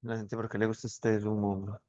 La gente, ¿por qué le gusta este humo?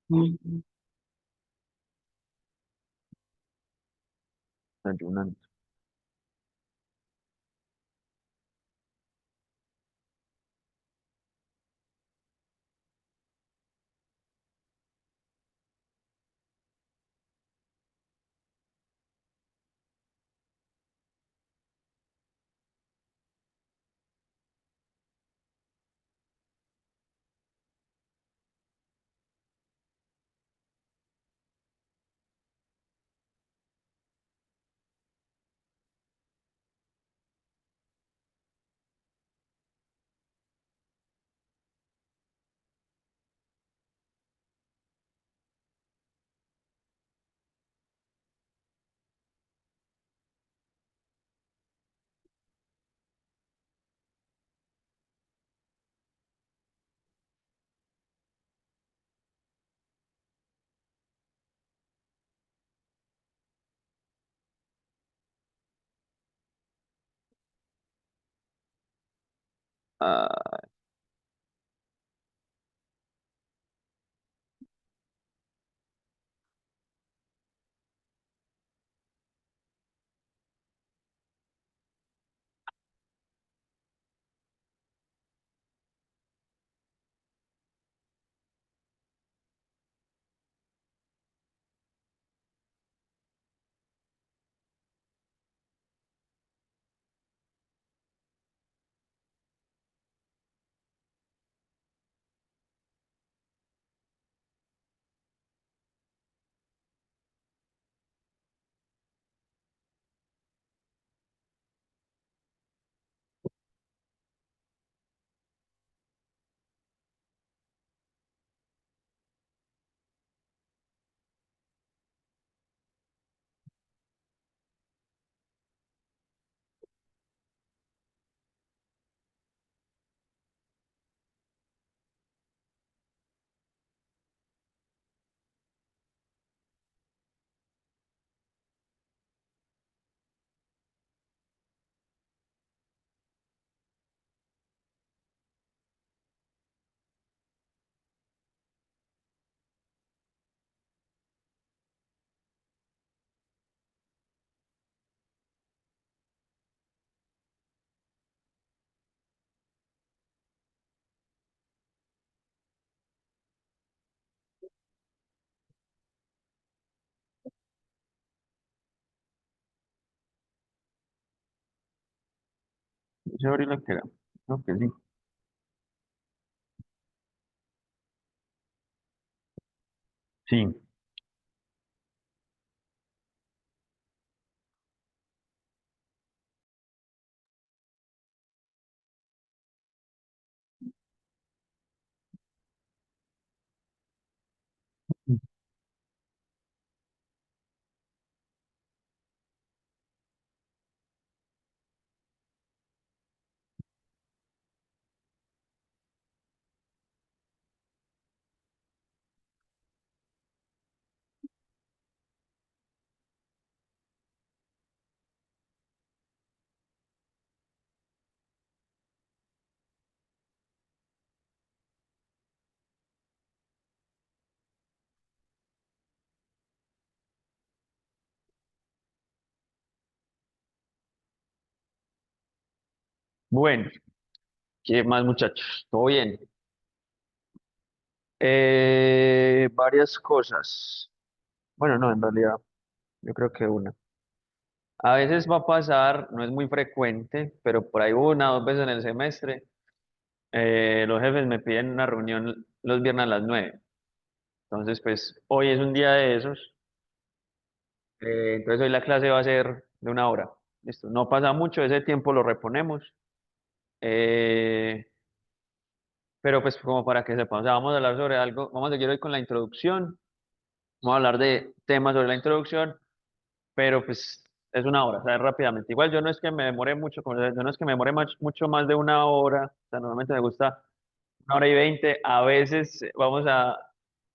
Mm. Ayunando. Ah, Yo abrí la que era. No, que sí. Sí. Bueno, ¿qué más, muchachos? ¿Todo bien? Varias cosas. Bueno, no, en realidad, yo creo que una. A veces va a pasar, no es muy frecuente, pero por ahí una o dos veces en el semestre, los jefes me piden una reunión los viernes a las 9. Entonces, pues hoy es un día de esos. Entonces hoy la clase va a ser de una hora. Listo, no pasa mucho, ese tiempo lo reponemos. Eh, pero pues como para que sepamos, o sea, vamos a hablar sobre algo, vamos a seguir hoy con la introducción, vamos a hablar de temas sobre la introducción, pero pues es una hora, o sea, rápidamente. Igual yo no es que me demore mucho, yo no es que me demore mucho más de una hora, o sea, normalmente me gusta una hora y 20, a veces vamos a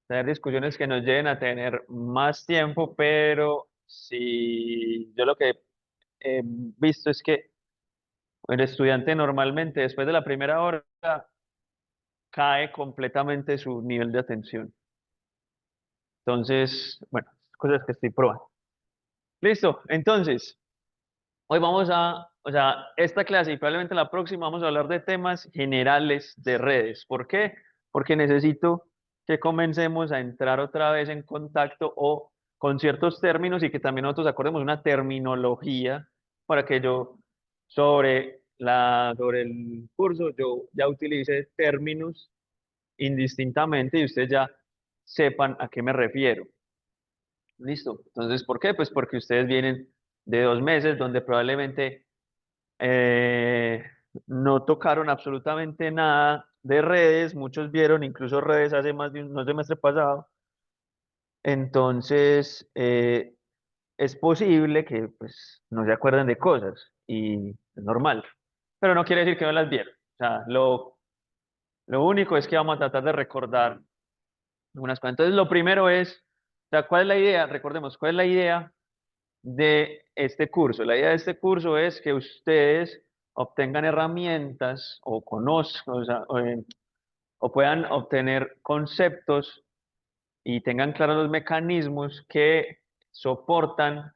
tener discusiones que nos lleven a tener más tiempo, pero si yo lo que he visto es que el estudiante normalmente después de la primera hora cae completamente su nivel de atención. Entonces, bueno, cosas que estoy probando. Listo, entonces, hoy vamos a, o sea, esta clase y probablemente la próxima vamos a hablar de temas generales de redes. ¿Por qué? Porque necesito que comencemos a entrar otra vez en contacto o con ciertos términos y que también nosotros acordemos una terminología para que yo sobre el curso yo ya utilice términos indistintamente y ustedes ya sepan a qué me refiero. Listo. Entonces, ¿por qué? Pues porque ustedes vienen de 2 meses donde probablemente eh, no tocaron absolutamente nada de redes, muchos vieron incluso redes hace más de un semestre pasado, entonces es posible que pues no se acuerden de cosas y es normal, pero no quiere decir que no las vieron. O sea, lo único es que vamos a tratar de recordar unas cosas. Entonces, lo primero es, o sea, ¿cuál es la idea? Recordemos, ¿cuál es la idea de este curso? La idea de este curso es que ustedes obtengan herramientas o conozcan, o sea, o puedan obtener conceptos y tengan claros los mecanismos que soportan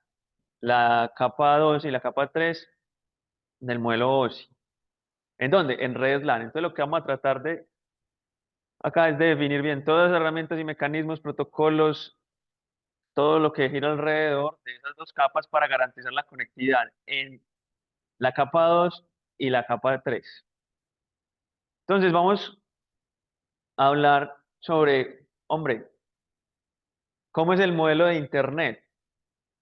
la capa 2 y la capa 3 del modelo OSI. ¿En dónde? En redes LAN. Entonces, lo que vamos a tratar de acá es de definir bien todas las herramientas y mecanismos, protocolos, todo lo que gira alrededor de esas dos capas para garantizar la conectividad en la capa 2 y la capa 3. Entonces vamos a hablar sobre, hombre, ¿cómo es el modelo de Internet?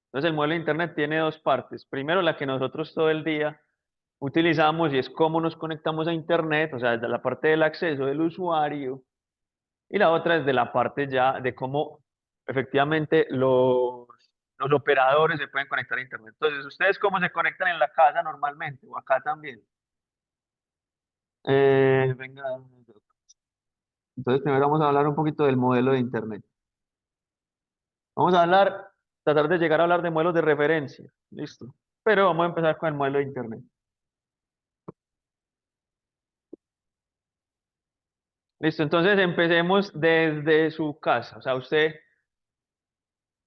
Entonces el modelo de Internet tiene dos partes. Primero, la que nosotros todo el día utilizamos y es cómo nos conectamos a Internet, o sea, desde la parte del acceso del usuario, y la otra es de la parte ya de cómo efectivamente los operadores se pueden conectar a Internet. Entonces, ¿ustedes cómo se conectan en la casa normalmente o acá también? Venga, entonces primero vamos a hablar un poquito del modelo de Internet. Vamos a hablar, tratar de llegar a hablar de modelos de referencia, listo. Pero vamos a empezar con el modelo de Internet. Listo, entonces empecemos desde su casa. O sea, usted,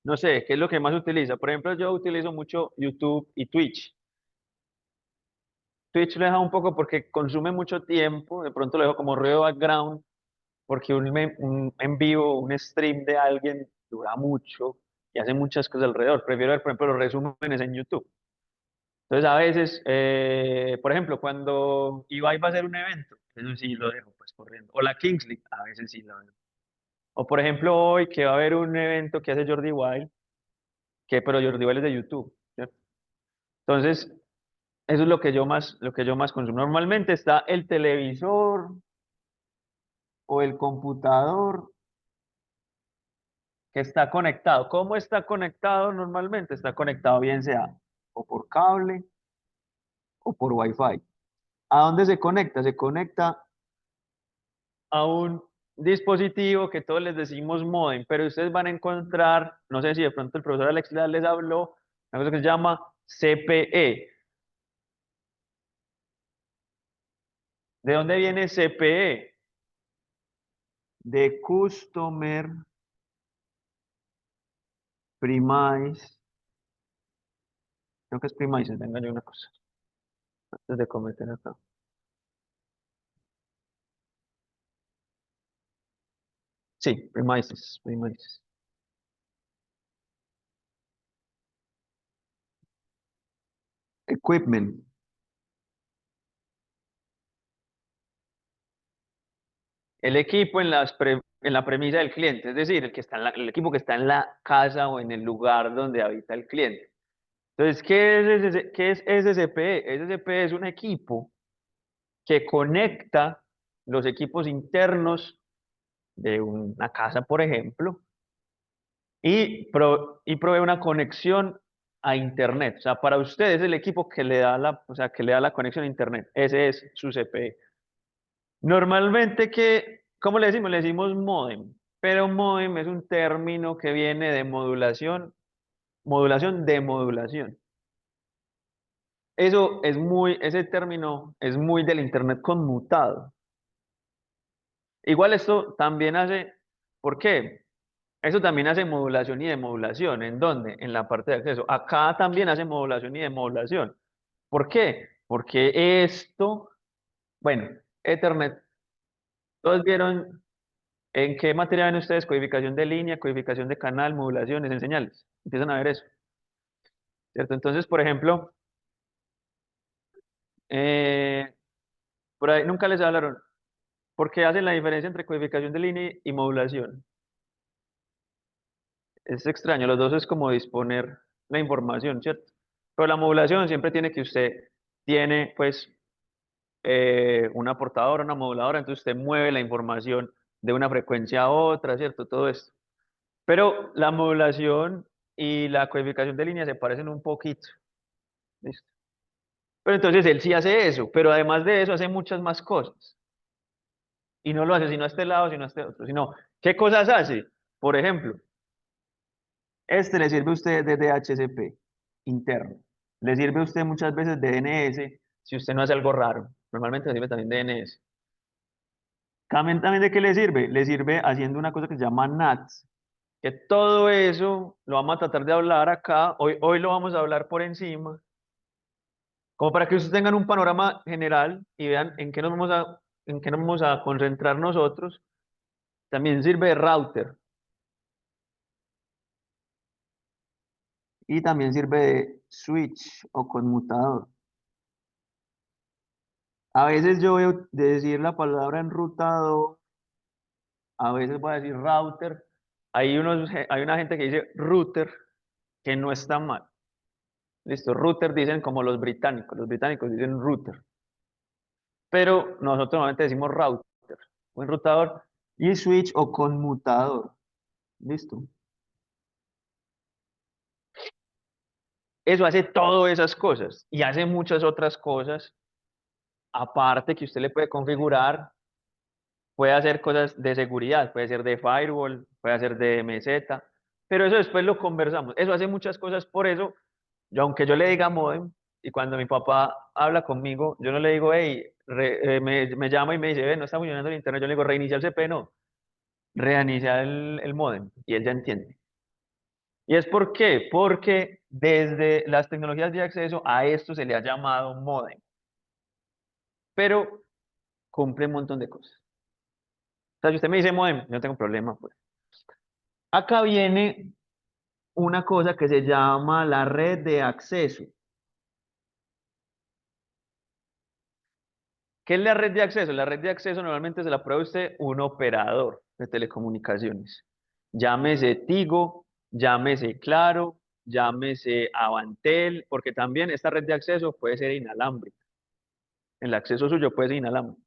no sé, ¿qué es lo que más utiliza? Por ejemplo, yo utilizo mucho YouTube y Twitch. Twitch lo deja un poco porque consume mucho tiempo, de pronto lo dejo como ruido de background, porque un en vivo, un stream de alguien dura mucho y hace muchas cosas alrededor. Prefiero ver, por ejemplo, los resúmenes en YouTube. Entonces a veces, por ejemplo, cuando Ibai va a hacer un evento, eso sí lo dejo pues corriendo. O la Kings League, a veces sí lo dejo. O por ejemplo hoy que va a haber un evento que hace Jordi Wild, pero Jordi Wild es de YouTube, ¿cierto? Entonces, eso es lo que yo más consumo. Normalmente está el televisor o el computador que está conectado. ¿Cómo está conectado normalmente? Está conectado bien sea o por cable o por Wi-Fi. ¿A dónde se conecta? Se conecta a un dispositivo que todos les decimos modem, pero ustedes van a encontrar, no sé si de pronto el profesor Alex les habló, una cosa que se llama CPE. ¿De dónde viene CPE? De Customer Premise. Creo que es Premise, venga yo una cosa, antes de cometer acá. Sí, Premises, Premises. Equipment. El equipo en la premisa del cliente, es decir, el equipo que está en la casa o en el lugar donde habita el cliente. Entonces, ¿qué es SCP? SCP es un equipo que conecta los equipos internos de una casa, por ejemplo, y provee una conexión a Internet. O sea, para ustedes es el equipo que le da o sea, que le da la conexión a Internet. Ese es su CPE. Normalmente, ¿cómo le decimos? Le decimos modem, pero modem es un término que viene de modulación, modulación de modulación. Ese término es muy del Internet conmutado. Igual esto también hace, ¿por qué? Eso también hace modulación y demodulación. ¿En dónde? En la parte de acceso. Acá también hace modulación y demodulación. ¿Por qué? Porque bueno, Ethernet, todos vieron. ¿En qué materia ven ustedes codificación de línea, codificación de canal, modulaciones en señales? Empiezan a ver eso, ¿cierto? Entonces, por ejemplo, eh, por ahí nunca les hablaron. ¿Por qué hacen la diferencia entre codificación de línea y modulación? Es extraño, los dos es como disponer la información, ¿cierto? Pero la modulación siempre tiene que usted tiene, pues, una portadora, una moduladora, entonces usted mueve la información de una frecuencia a otra, ¿cierto? Todo esto. Pero la modulación y la codificación de línea se parecen un poquito. ¿Listo? Pero entonces él sí hace eso, pero además de eso hace muchas más cosas. Y no lo hace sino a este lado, sino a este otro, sino, ¿qué cosas hace? Por ejemplo, este le sirve a usted de DHCP interno. Le sirve a usted muchas veces de DNS si usted no hace algo raro. Normalmente le sirve también de DNS. ¿También de qué le sirve? Le sirve haciendo una cosa que se llama NATs. Que todo eso lo vamos a tratar de hablar acá. Hoy lo vamos a hablar por encima. Como para que ustedes tengan un panorama general y vean en qué nos vamos a concentrar nosotros. También sirve de router y también sirve de switch o conmutador. A veces yo voy a decir la palabra enrutado, a veces voy a decir router. Hay una gente que dice router, que no está mal. Listo, router dicen como los británicos dicen router, pero nosotros normalmente decimos router, un enrutador y switch o conmutador. Listo. Eso hace todas esas cosas y hace muchas otras cosas, aparte que usted le puede configurar, puede hacer cosas de seguridad, puede ser de firewall, puede hacer de MZ, pero eso después lo conversamos. Eso hace muchas cosas, por eso, aunque yo le diga modem, y cuando mi papá habla conmigo, yo no le digo, hey, me llama y me dice, no está funcionando el internet, yo le digo, reinicia el CP, no, reinicia el modem, y él ya entiende. ¿Y es por qué? Porque desde las tecnologías de acceso a esto se le ha llamado modem, pero cumple un montón de cosas. O sea, si usted me dice modem, yo no tengo problema, pues. Acá viene una cosa que se llama la red de acceso. ¿Qué es la red de acceso? La red de acceso normalmente se la prueba usted un operador de telecomunicaciones. Llámese Tigo, llámese Claro, llámese Avantel, porque también esta red de acceso puede ser inalámbrica. El acceso suyo puede ser inalámbrico.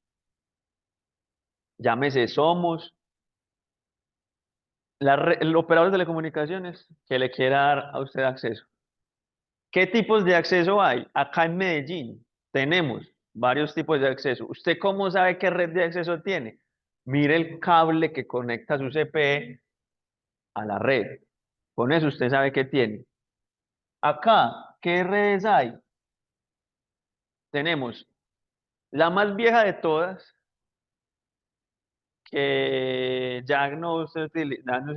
Llámese Somos, el operador de telecomunicaciones que le quiera dar a usted acceso. ¿Qué tipos de acceso hay? Acá en Medellín tenemos varios tipos de acceso. ¿Usted cómo sabe qué red de acceso tiene? Mire el cable que conecta su CPE a la red. Con eso usted sabe qué tiene. Acá, ¿qué redes hay? Tenemos la más vieja de todas, que ya no se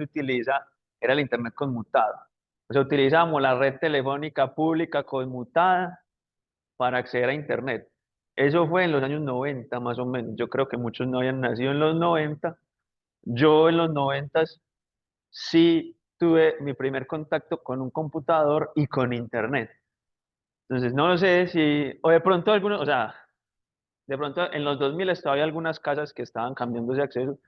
utiliza, era el Internet conmutado. O sea, utilizamos la red telefónica pública conmutada para acceder a Internet. Eso fue en los años 90 más o menos. Yo creo que muchos no habían nacido en los 90. Yo en los 90 sí tuve mi primer contacto con un computador y con Internet. Entonces, no lo sé si, o de pronto algunos, o sea, de pronto en los 2000 todavía algunas casas que estaban cambiando ese acceso.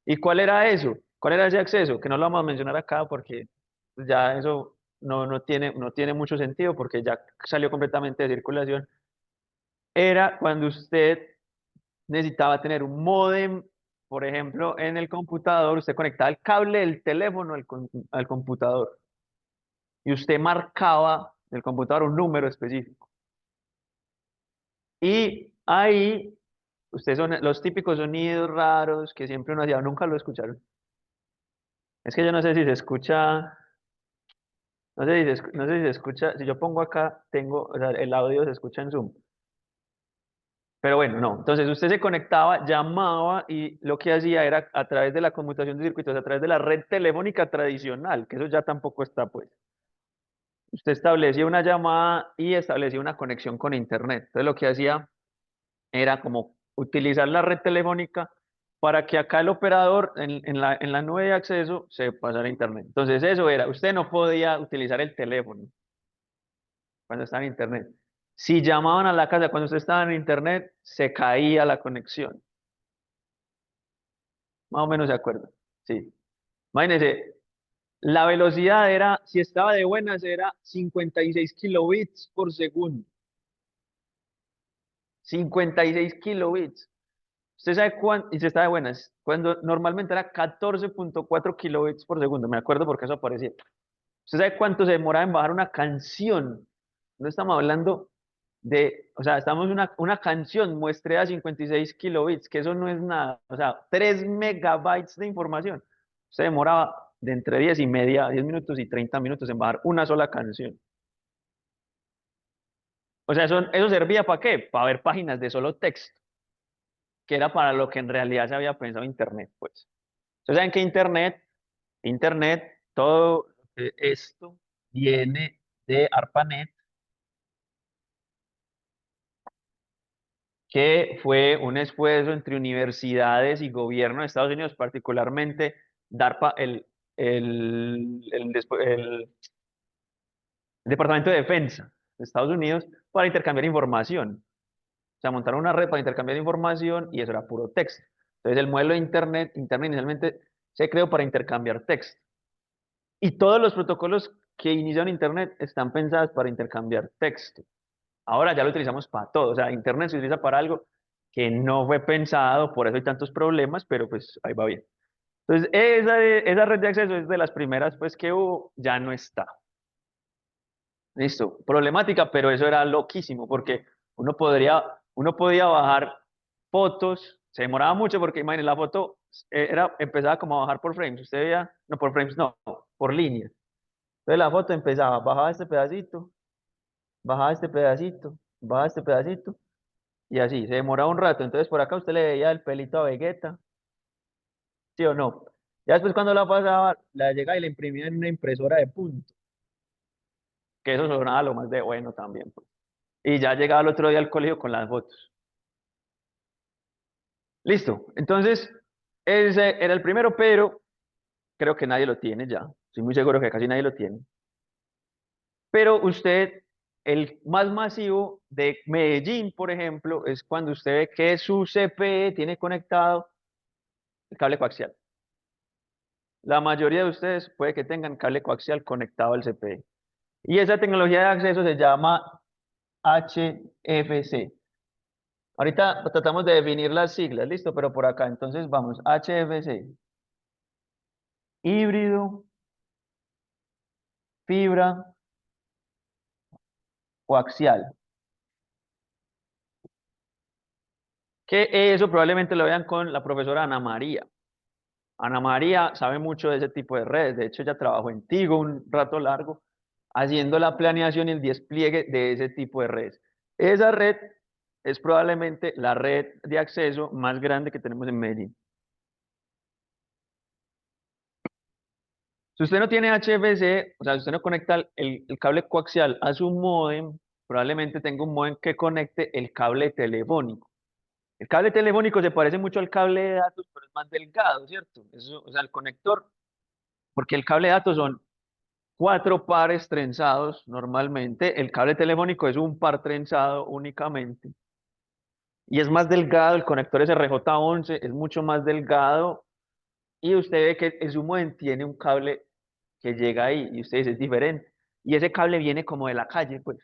¿Y cuál era eso? ¿Cuál era ese acceso? Que no lo vamos a mencionar acá porque ya eso no tiene mucho sentido porque ya salió completamente de circulación. Era cuando usted necesitaba tener un módem, por ejemplo, en el computador, usted conectaba el cable del teléfono al computador y usted marcaba del computador un número específico. Y ahí, ustedes son los típicos sonidos raros que siempre uno hacía, nunca lo escucharon. Es que yo no sé si se escucha, no sé si se escucha, si yo pongo acá, o sea, el audio se escucha en Zoom. Pero bueno, no. Entonces usted se conectaba, llamaba y lo que hacía era a través de la conmutación de circuitos, a través de la red telefónica tradicional, que eso ya tampoco está pues. Usted establecía una llamada y establecía una conexión con Internet. Entonces lo que hacía era como utilizar la red telefónica para que acá el operador en la nube de acceso se pasara a Internet. Entonces eso era, usted no podía utilizar el teléfono cuando estaba en Internet. Si llamaban a la casa cuando usted estaba en Internet, se caía la conexión. Más o menos de acuerdo. Sí. Imagínense, la velocidad era, si estaba de buenas, era 56 kilobits por segundo. 56 kilobits. ¿Usted sabe cuánto? Y si está de buenas, cuando normalmente era 14.4 kilobits por segundo. Me acuerdo porque eso aparecía. ¿Usted sabe cuánto se demoraba en bajar una canción? No estamos hablando o sea, estamos una canción muestre a 56 kilobits, que eso no es nada. O sea, 3 megabytes de información. Se demoraba de entre 10 y media, 10 minutos y 30 minutos en bajar una sola canción. O sea, eso servía ¿para qué? Para ver páginas de solo texto, que era para lo que en realidad se había pensado Internet, pues. Ustedes saben que Internet, todo esto viene de ARPANET, que fue un esfuerzo entre universidades y gobierno de Estados Unidos, particularmente DARPA, el Departamento de Defensa de Estados Unidos, para intercambiar información. O sea, montaron una red para intercambiar información y eso era puro texto. Entonces, el modelo de Internet inicialmente se creó para intercambiar texto. Y todos los protocolos que inician Internet están pensados para intercambiar texto. Ahora ya lo utilizamos para todo. O sea, Internet se utiliza para algo que no fue pensado, por eso hay tantos problemas, pero pues ahí va bien. Entonces, esa red de acceso es de las primeras pues que hubo, ya no está. Listo, problemática, pero eso era loquísimo porque uno podía bajar fotos, se demoraba mucho porque imagínense, la foto empezaba como a bajar por frames, usted veía, no por frames, no, por líneas. Entonces la foto empezaba, bajaba este pedacito, bajaba este pedacito, bajaba este pedacito, y así, se demoraba un rato. Entonces por acá usted le veía el pelito a Vegeta, ¿sí o no? Ya después cuando la pasaba, la llegaba y la imprimía en una impresora de punto, que eso sonaba lo más de bueno también, pues. Y ya llegaba el otro día al colegio con las fotos. Listo. Entonces, ese era el primero, pero creo que nadie lo tiene ya. Estoy muy seguro que casi nadie lo tiene. Pero usted El más masivo de Medellín, por ejemplo, es cuando usted ve que su CPE tiene conectado el cable coaxial. La mayoría de ustedes puede que tengan cable coaxial conectado al CPE. Y esa tecnología de acceso se llama HFC. Ahorita tratamos de definir las siglas, listo, pero por acá, entonces vamos, HFC, híbrido, fibra coaxial. Que eso probablemente lo vean con la profesora Ana María. Ana María sabe mucho de ese tipo de redes, de hecho ella trabajó en Tigo un rato largo haciendo la planeación y el despliegue de ese tipo de redes. Esa red es probablemente la red de acceso más grande que tenemos en Medellín. Si usted no tiene HFC, o sea, si usted no conecta el cable coaxial a su módem, probablemente tenga un módem que conecte el cable telefónico. El cable telefónico se parece mucho al cable de datos, pero es más delgado, ¿cierto? Eso, o sea, el conector, porque el cable de datos son cuatro pares trenzados normalmente, el cable telefónico es un par trenzado únicamente, y es más delgado, el conector es RJ11, es mucho más delgado, y usted ve que en su modem tiene un cable que llega ahí, y usted dice, es diferente, y ese cable viene como de la calle, pues.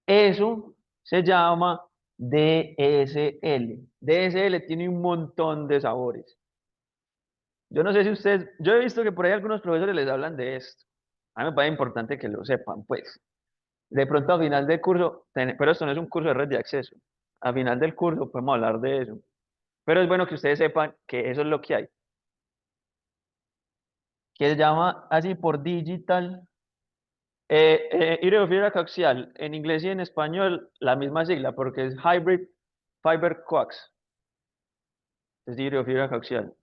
Eso se llama DSL. DSL tiene un montón de sabores. Yo no sé si ustedes, yo he visto que por ahí algunos profesores les hablan de esto. A mí me parece importante que lo sepan, pues. De pronto a final del curso, pero esto no es un curso de red de acceso. A final del curso podemos hablar de eso. Pero es bueno que ustedes sepan que eso es lo que hay. Que se llama así por digital. Hidrofibra coaxial. En inglés y en español la misma sigla porque es Hybrid Fiber Coax. Es hidrofibra coaxial.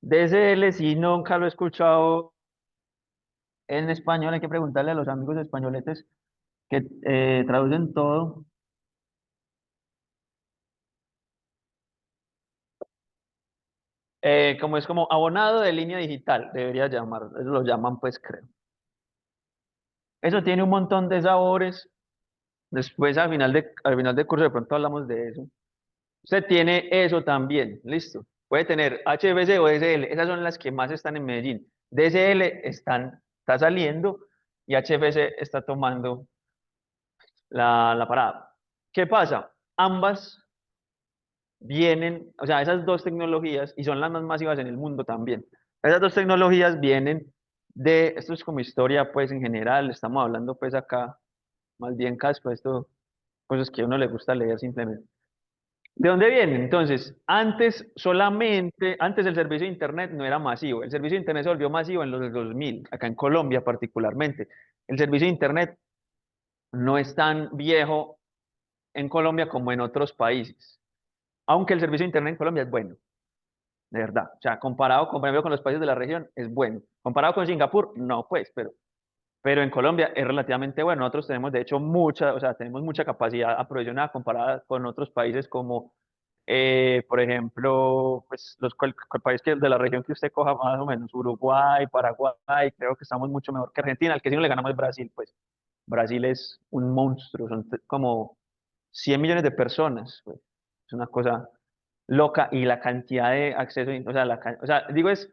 DSL, si nunca lo he escuchado en español, hay que preguntarle a los amigos españoletes que traducen todo. Como es como abonado de línea digital, debería llamar, eso lo llaman pues creo. Eso tiene un montón de sabores. Después al final del curso de pronto hablamos de eso. Usted tiene eso también, listo. Puede tener HFC o DSL, esas son las que más están en Medellín. DSL está saliendo y HFC está tomando la parada. ¿Qué pasa? Ambas vienen, o sea, esas dos tecnologías, y son las más masivas en el mundo también, esas dos tecnologías vienen esto es como historia pues en general, estamos hablando pues acá, más bien casco, esto, cosas que a uno le gusta leer simplemente. ¿De dónde vienen? Entonces, antes el servicio de Internet no era masivo, el servicio de Internet se volvió masivo en los 2000 acá en Colombia particularmente. El servicio de Internet no es tan viejo en Colombia como en otros países, aunque el servicio de Internet en Colombia es bueno. De verdad. O sea, comparado con, por ejemplo, con los países de la región, es bueno. Comparado con Singapur, no, pues, pero en Colombia es relativamente bueno. Nosotros tenemos, de hecho, o sea, tenemos mucha capacidad aprovisionada comparada con otros países como, por ejemplo, pues, el país de la región que usted coja más o menos, Uruguay, Paraguay, creo que estamos mucho mejor que Argentina. Al que sí no le ganamos es Brasil, pues. Brasil es un monstruo, son como 100 millones de personas, pues. Es una cosa loca y la cantidad de acceso, o sea, o sea, digo es,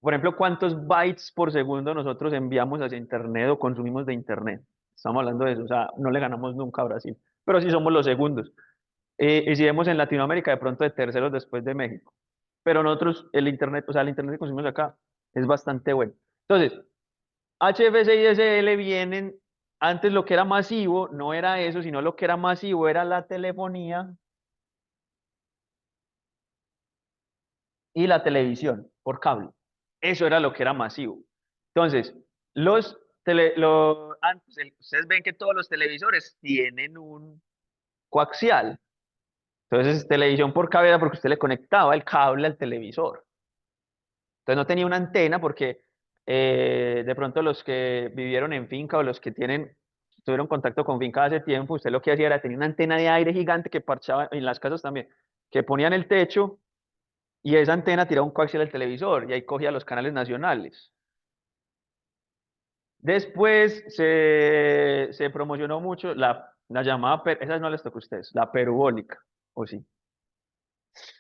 por ejemplo, cuántos bytes por segundo nosotros enviamos hacia Internet o consumimos de Internet. Estamos hablando de eso, o sea, no le ganamos nunca a Brasil, pero sí somos los segundos. Y si vemos en Latinoamérica, de pronto de terceros después de México. Pero nosotros, el Internet, o sea, el Internet que consumimos acá es bastante bueno. Entonces, HFC y DSL vienen, antes lo que era masivo no era eso, sino lo que era masivo era la telefonía y la televisión por cable. Eso era lo que era masivo. Entonces, ustedes ven que todos los televisores tienen un coaxial. Entonces, televisión por cable era porque usted le conectaba el cable al televisor. Entonces, no tenía una antena porque de pronto los que vivieron en finca o los que tuvieron contacto con finca hace tiempo, usted lo que hacía era tener una antena de aire gigante que parchaba en las casas también, que ponían el techo y esa antena tiraba un coaxial al televisor y ahí cogía los canales nacionales. Después se promocionó mucho la llamada, esas no les tocó a ustedes, la perubólica, ¿o sí?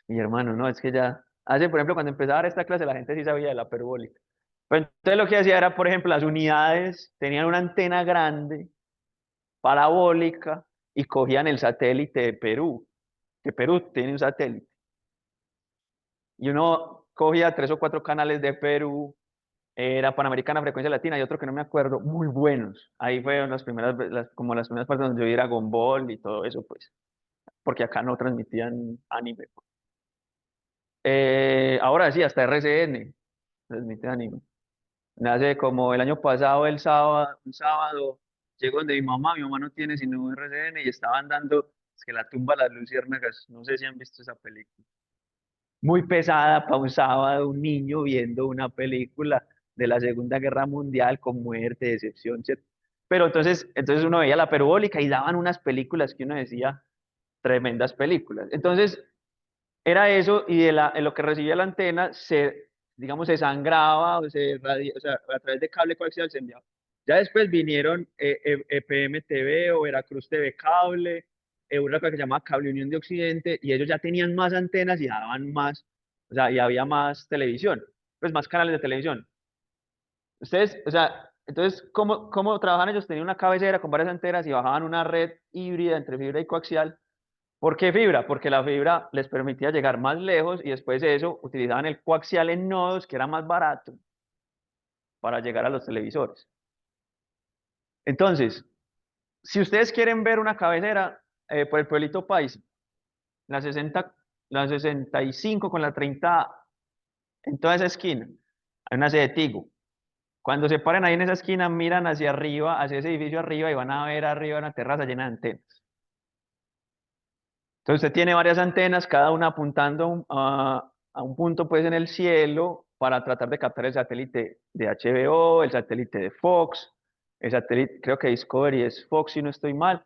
Mi hermano, no, es que ya, hace, por ejemplo, cuando empezaba a dar esta clase, la gente sí sabía de la perubólica. Pero entonces lo que hacía era, por ejemplo, las unidades tenían una antena grande, parabólica, y cogían el satélite de Perú, que Perú tiene un satélite. Y uno cogía 3 o 4 canales de Perú, era Panamericana, Frecuencia Latina y otro que no me acuerdo, muy buenos. Ahí fueron las primeras, como las primeras partes donde yo vi Dragon Ball y todo eso, pues, porque acá no transmitían anime. Ahora sí, hasta RCN transmite anime. Nace como el año pasado, el sábado, un sábado, llego donde mi mamá no tiene sino RCN y estaban dando, es que la tumba de las luciérnagas, no sé si han visto esa película. Muy pesada para un sábado, un niño viendo una película de la Segunda Guerra Mundial con muerte, decepción, ¿cierto? Pero entonces uno veía la perubólica y daban unas películas que uno decía, tremendas películas. Entonces, era eso y de lo que recibía la antena digamos, se sangraba o sea, a través de cable coaxial se enviaba. Ya después vinieron EPM TV o Veracruz TV Cable, una cosa que se llamaba Cable Unión de Occidente, y ellos ya tenían más antenas y daban más, o sea, y había más televisión, pues más canales de televisión. Ustedes, o sea, entonces, ¿cómo trabajan ellos? Tenían una cabecera con varias antenas y bajaban una red híbrida entre fibra y coaxial. ¿Por qué fibra? Porque la fibra les permitía llegar más lejos y después de eso utilizaban el coaxial en nodos, que era más barato, para llegar a los televisores. Entonces, si ustedes quieren ver una cabecera por el pueblito País, la 60, la 65 con la 30, en toda esa esquina, hay una sede de Tigo. Cuando se paren ahí en esa esquina, miran hacia arriba, hacia ese edificio arriba y van a ver arriba una terraza llena de antenas. Entonces usted tiene varias antenas, cada una apuntando a un punto pues en el cielo para tratar de captar el satélite de HBO, el satélite de Fox, el satélite, creo que Discovery es Fox si no estoy mal.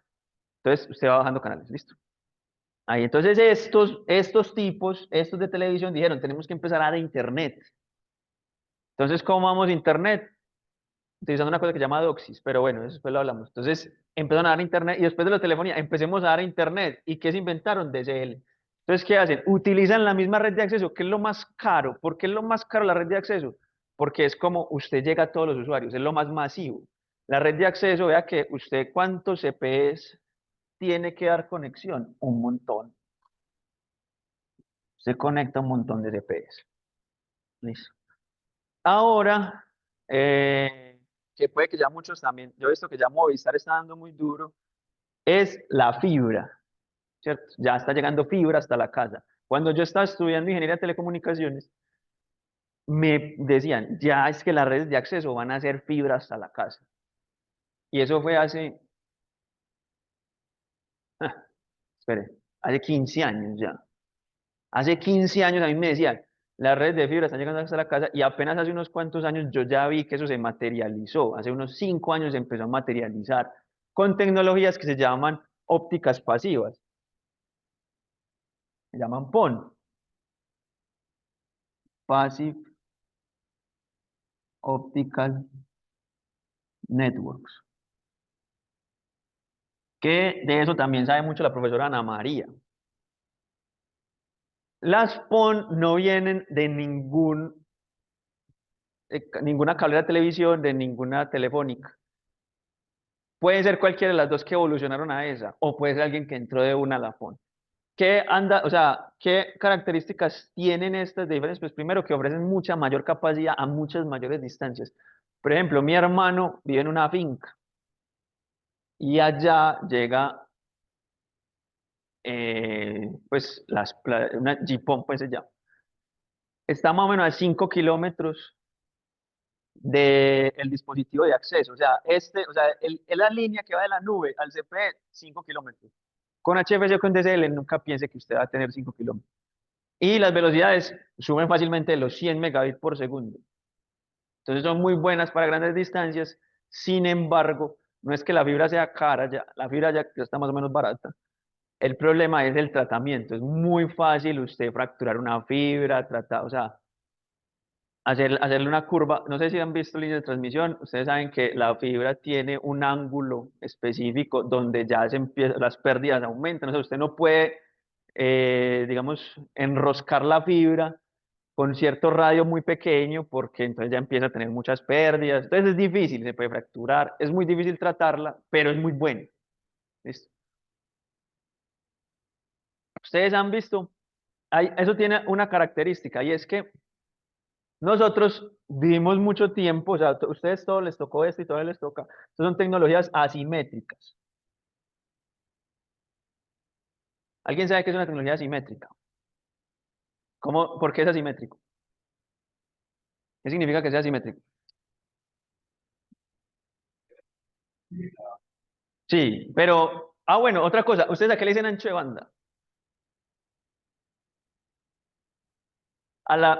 Entonces usted va bajando canales, listo. Ahí entonces estos tipos, estos de televisión dijeron, tenemos que empezar a dar internet. Entonces, ¿cómo vamos a internet? Utilizando una cosa que se llama Doxis, pero bueno, eso después lo hablamos. Entonces, empezaron a dar internet y después de la telefonía, empecemos a dar internet. ¿Y qué se inventaron? DSL. Entonces, ¿qué hacen? Utilizan la misma red de acceso, que es lo más caro. ¿Por qué es lo más caro la red de acceso? Porque es como usted llega a todos los usuarios, es lo más masivo. La red de acceso, vea que usted cuántos CPEs tiene que dar conexión, un montón. Usted conecta un montón de CPEs. Listo. Ahora, que puede que ya muchos también, yo he visto que ya Movistar está dando muy duro, es la fibra, ¿cierto? Ya está llegando fibra hasta la casa. Cuando yo estaba estudiando ingeniería de telecomunicaciones, me decían, ya es que las redes de acceso van a hacer fibra hasta la casa. Y eso fue ah, espere, hace 15 años ya. Hace 15 años a mí me decían, las redes de fibra están llegando hasta la casa y apenas hace unos cuantos años yo ya vi que eso se materializó. Hace unos 5 años se empezó a materializar con tecnologías que se llaman ópticas pasivas. Se llaman PON, Passive Optical Networks. Que de eso también sabe mucho la profesora Ana María. Las PON no vienen de ninguna cable de televisión, de ninguna telefónica. Puede ser cualquiera de las dos que evolucionaron a esa, o puede ser alguien que entró de una a la PON. O sea, qué características tienen estas de diferentes? Pues primero que ofrecen mucha mayor capacidad a muchas mayores distancias. Por ejemplo, mi hermano vive en una finca y allá llega, pues, una Jeepon, pues se llama. Está más o menos a 5 kilómetros del dispositivo de acceso. O sea, es la línea que va de la nube al CPE, 5 kilómetros. Con HFC o con DSL nunca piense que usted va a tener 5 kilómetros. Y las velocidades suben fácilmente de los 100 megabits por segundo. Entonces son muy buenas para grandes distancias. Sin embargo, no es que la fibra sea cara, ya, la fibra ya está más o menos barata. El problema es el tratamiento. Es muy fácil usted fracturar una fibra, o sea, hacerle una curva. No sé si han visto líneas de transmisión, ustedes saben que la fibra tiene un ángulo específico donde ya se empieza, las pérdidas aumentan. O sea, usted no puede, digamos, enroscar la fibra con cierto radio muy pequeño porque entonces ya empieza a tener muchas pérdidas. Entonces es difícil, se puede fracturar, es muy difícil tratarla, pero es muy bueno. ¿Listo? Ustedes han visto, eso tiene una característica y es que nosotros vivimos mucho tiempo, o sea, a ustedes todo les tocó esto y todo les toca. Estas son tecnologías asimétricas. ¿Alguien sabe qué es una tecnología asimétrica? ¿Cómo, por qué es asimétrico? ¿Qué significa que sea asimétrico? Sí, pero, bueno, otra cosa, ¿ustedes a qué le dicen ancho de banda?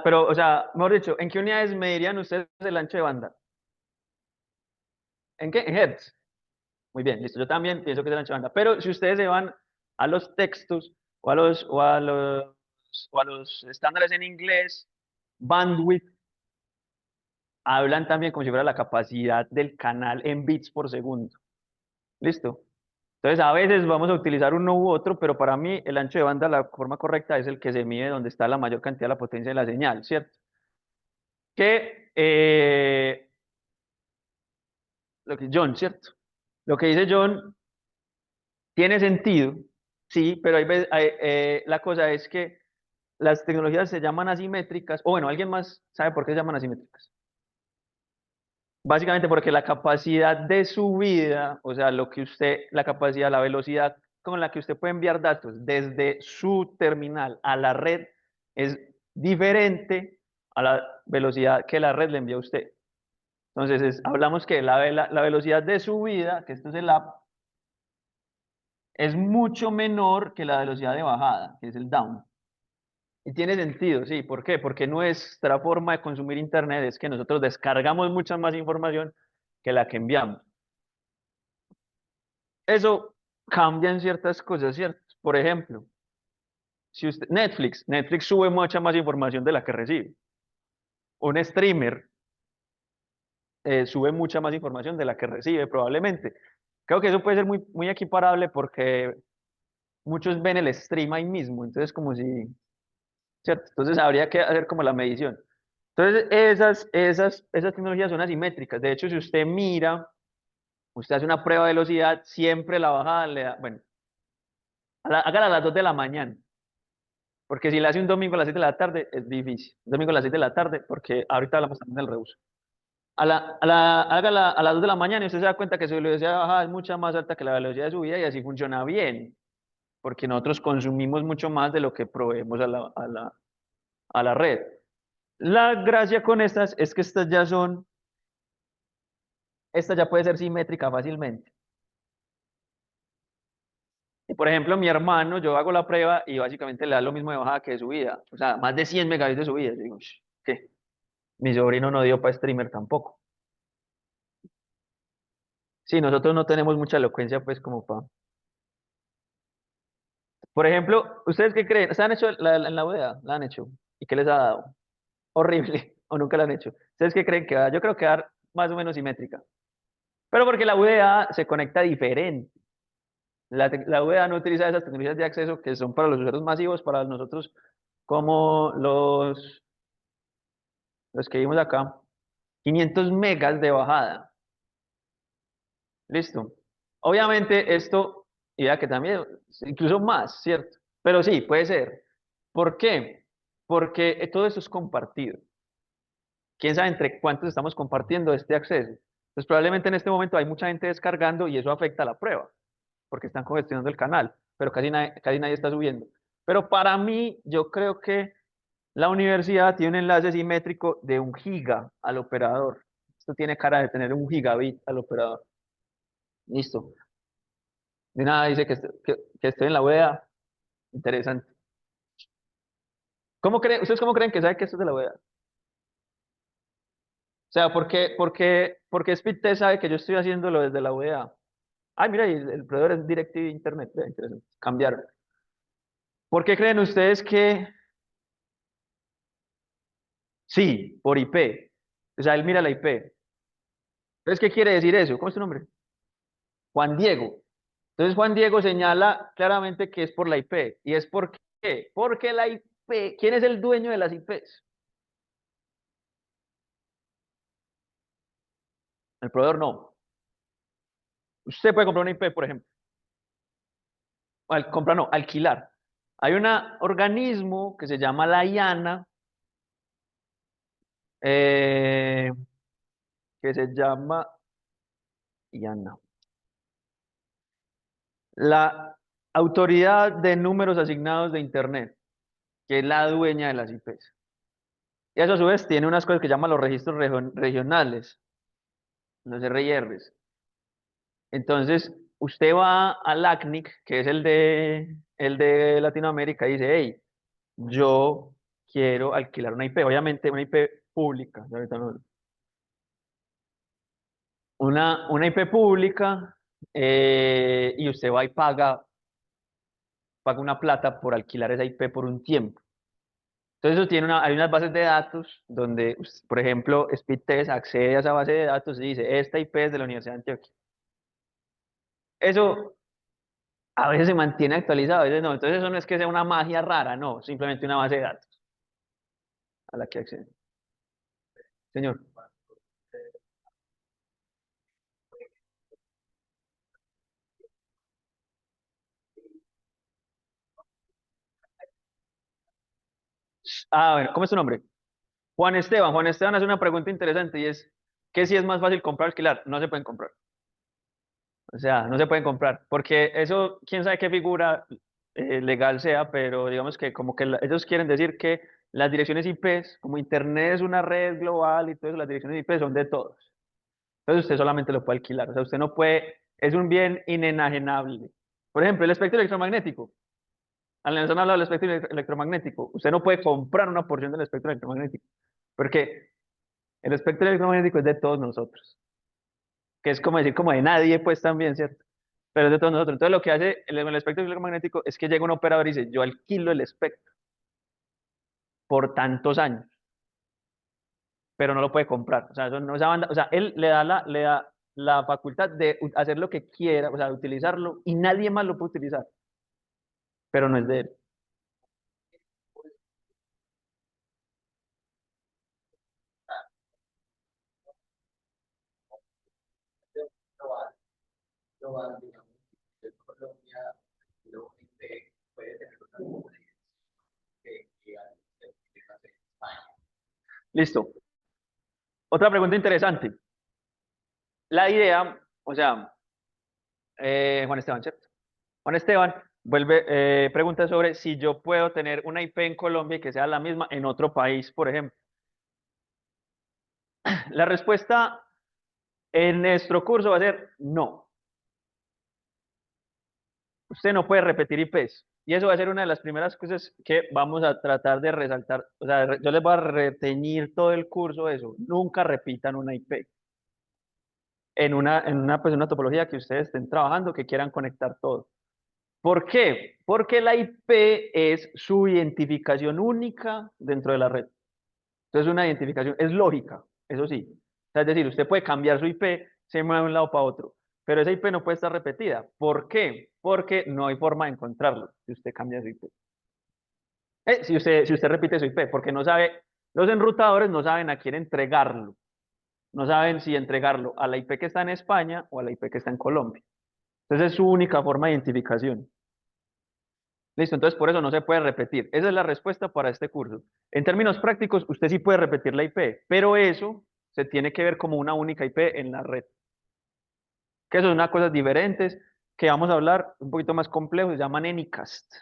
Pero, o sea, mejor dicho, ¿en qué unidades medirían ustedes el ancho de banda? ¿En qué? En hertz. Muy bien, listo. Yo también pienso que es el ancho de banda. Pero si ustedes se van a los textos o a los estándares en inglés, bandwidth, hablan también como si fuera la capacidad del canal en bits por segundo. ¿Listo? Entonces, a veces vamos a utilizar uno u otro, pero para mí el ancho de banda, la forma correcta es el que se mide donde está la mayor cantidad de la potencia de la señal, ¿cierto? Que lo que John, ¿cierto? Lo que dice John tiene sentido, sí, pero la cosa es que las tecnologías se llaman asimétricas, o bueno, ¿alguien más sabe por qué se llaman asimétricas? Básicamente porque la capacidad de subida, o sea, la capacidad, la velocidad con la que usted puede enviar datos desde su terminal a la red es diferente a la velocidad que la red le envía a usted. Entonces, hablamos que la velocidad de subida, que esto es el up, es mucho menor que la velocidad de bajada, que es el down. Y tiene sentido, sí. ¿Por qué? Porque nuestra forma de consumir Internet es que nosotros descargamos mucha más información que la que enviamos. Eso cambia en ciertas cosas, ¿cierto? Por ejemplo, si Netflix sube mucha más información de la que recibe. Un streamer sube mucha más información de la que recibe, probablemente. Creo que eso puede ser muy, muy equiparable porque muchos ven el stream ahí mismo, entonces como si, ¿cierto? Entonces habría que hacer como la medición. Entonces esas tecnologías son asimétricas. De hecho, si usted mira, usted hace una prueba de velocidad, siempre la bajada le da, bueno, hágala a las 2 de la mañana, porque si la hace un domingo a las 7 de la tarde, es difícil. Un domingo a las 7 de la tarde, porque ahorita hablamos también del reuso. Hágala a las 2 de la mañana y usted se da cuenta que su velocidad de bajada es mucho más alta que la velocidad de subida y así funciona bien, porque nosotros consumimos mucho más de lo que proveemos a la red. La gracia con estas es que esta ya puede ser simétrica fácilmente. Y por ejemplo, mi hermano, yo hago la prueba y básicamente le da lo mismo de bajada que de subida. O sea, más de 100 megabits de subida. Yo digo, ¿qué? Mi sobrino no dio para streamer tampoco. Sí, nosotros no tenemos mucha elocuencia, pues, como para. Por ejemplo, ¿ustedes qué creen? ¿Se han hecho en la UDA? ¿La han hecho? ¿Y qué les ha dado? Horrible. ¿O nunca la han hecho? ¿Ustedes qué creen que va? Yo creo que va a dar más o menos simétrica. Pero porque la UDA se conecta diferente. La UDA no utiliza esas tecnologías de acceso que son para los usuarios masivos, para nosotros como los que vimos acá. 500 megas de bajada. Listo. Obviamente esto, y vea que también, incluso más, ¿cierto? Pero sí, puede ser. ¿Por qué? Porque todo esto es compartido. ¿Quién sabe entre cuántos estamos compartiendo este acceso? Pues probablemente en este momento hay mucha gente descargando y eso afecta a la prueba, porque están congestionando el canal, pero casi nadie está subiendo. Pero para mí, yo creo que la universidad tiene un enlace simétrico de 1 giga al operador. Esto tiene cara de tener 1 gigabit al operador. Listo. De nada dice que estoy en la OEA. Interesante. ¿Ustedes cómo creen que sabe que esto es de la OEA? O sea, ¿por qué Speedtest sabe que yo estoy haciéndolo desde la OEA? Ay, mira, y el proveedor es DirecTV Internet. Vea, interesante. Cambiaron. ¿Por qué creen ustedes que Sí, por IP. O sea, él mira la IP. Entonces, ¿qué quiere decir eso? ¿Cómo es tu nombre? Juan Diego. Entonces, Juan Diego señala claramente que es por la IP. ¿Y es por qué? Porque la IP, ¿quién es el dueño de las IPs? El proveedor no. Usted puede comprar una IP, por ejemplo. Comprar no, alquilar. Hay un organismo que se llama la IANA, eh, que se llama IANA, la Autoridad de Números Asignados de Internet, que es la dueña de las IPs. Y eso a su vez tiene unas cosas que llaman los registros regionales, los RIRs. Entonces, usted va al ACNIC, que es el de Latinoamérica, y dice, hey, yo quiero alquilar una IP, obviamente una IP pública. Ahorita una IP pública, y usted va y paga una plata por alquilar esa IP por un tiempo. Entonces eso hay unas bases de datos donde, por ejemplo, Speedtest accede a esa base de datos y dice, esta IP es de la Universidad de Antioquia. Eso a veces se mantiene actualizado, a veces no. Entonces eso no es que sea una magia rara, no, simplemente una base de datos a la que accede. Señor. Ah, bueno, ¿cómo es tu nombre? Juan Esteban. Juan Esteban hace una pregunta interesante y es, ¿qué si es más fácil comprar o alquilar? No se pueden comprar. O sea, no se pueden comprar, porque eso, quién sabe qué figura legal sea, pero digamos que como que ellos quieren decir que las direcciones IPs, como Internet es una red global y todo eso, las direcciones IP son de todos. Entonces usted solamente lo puede alquilar, o sea, usted no puede, es un bien inenajenable. Por ejemplo, el espectro electromagnético. Al han hablado del espectro electromagnético, usted no puede comprar una porción del espectro electromagnético, porque el espectro electromagnético es de todos nosotros, que es como decir como de nadie, pues también, ¿cierto? Pero es de todos nosotros. Entonces lo que hace el espectro electromagnético es que llega un operador y dice, yo alquilo el espectro por tantos años, pero no lo puede comprar. O sea, eso no, esa banda, o sea, él le da la facultad de hacer lo que quiera, o sea, de utilizarlo y nadie más lo puede utilizar, pero no es de él. Listo. Otra pregunta interesante. La idea, o sea, Juan Esteban, ¿cierto? Juan Esteban pregunta sobre si yo puedo tener una IP en Colombia y que sea la misma en otro país, por ejemplo. La respuesta en nuestro curso va a ser no. Usted no puede repetir IPs. Y eso va a ser una de las primeras cosas que vamos a tratar de resaltar. O sea, yo les voy a reteñir todo el curso eso. Nunca repitan una IP en una topología que ustedes estén trabajando, que quieran conectar todo. ¿Por qué? Porque la IP es su identificación única dentro de la red. Entonces, una identificación es lógica, eso sí. O sea, es decir, usted puede cambiar su IP, se mueve de un lado para otro, pero esa IP no puede estar repetida. ¿Por qué? Porque no hay forma de encontrarlo si usted cambia su IP. Si usted repite su IP, porque no sabe, los enrutadores no saben a quién entregarlo. No saben si entregarlo a la IP que está en España o a la IP que está en Colombia. Entonces es su única forma de identificación. Listo, entonces por eso no se puede repetir. Esa es la respuesta para este curso. En términos prácticos, usted sí puede repetir la IP, pero eso se tiene que ver como una única IP en la red. Que son unas cosas diferentes que vamos a hablar un poquito más complejo, se llaman Anycast.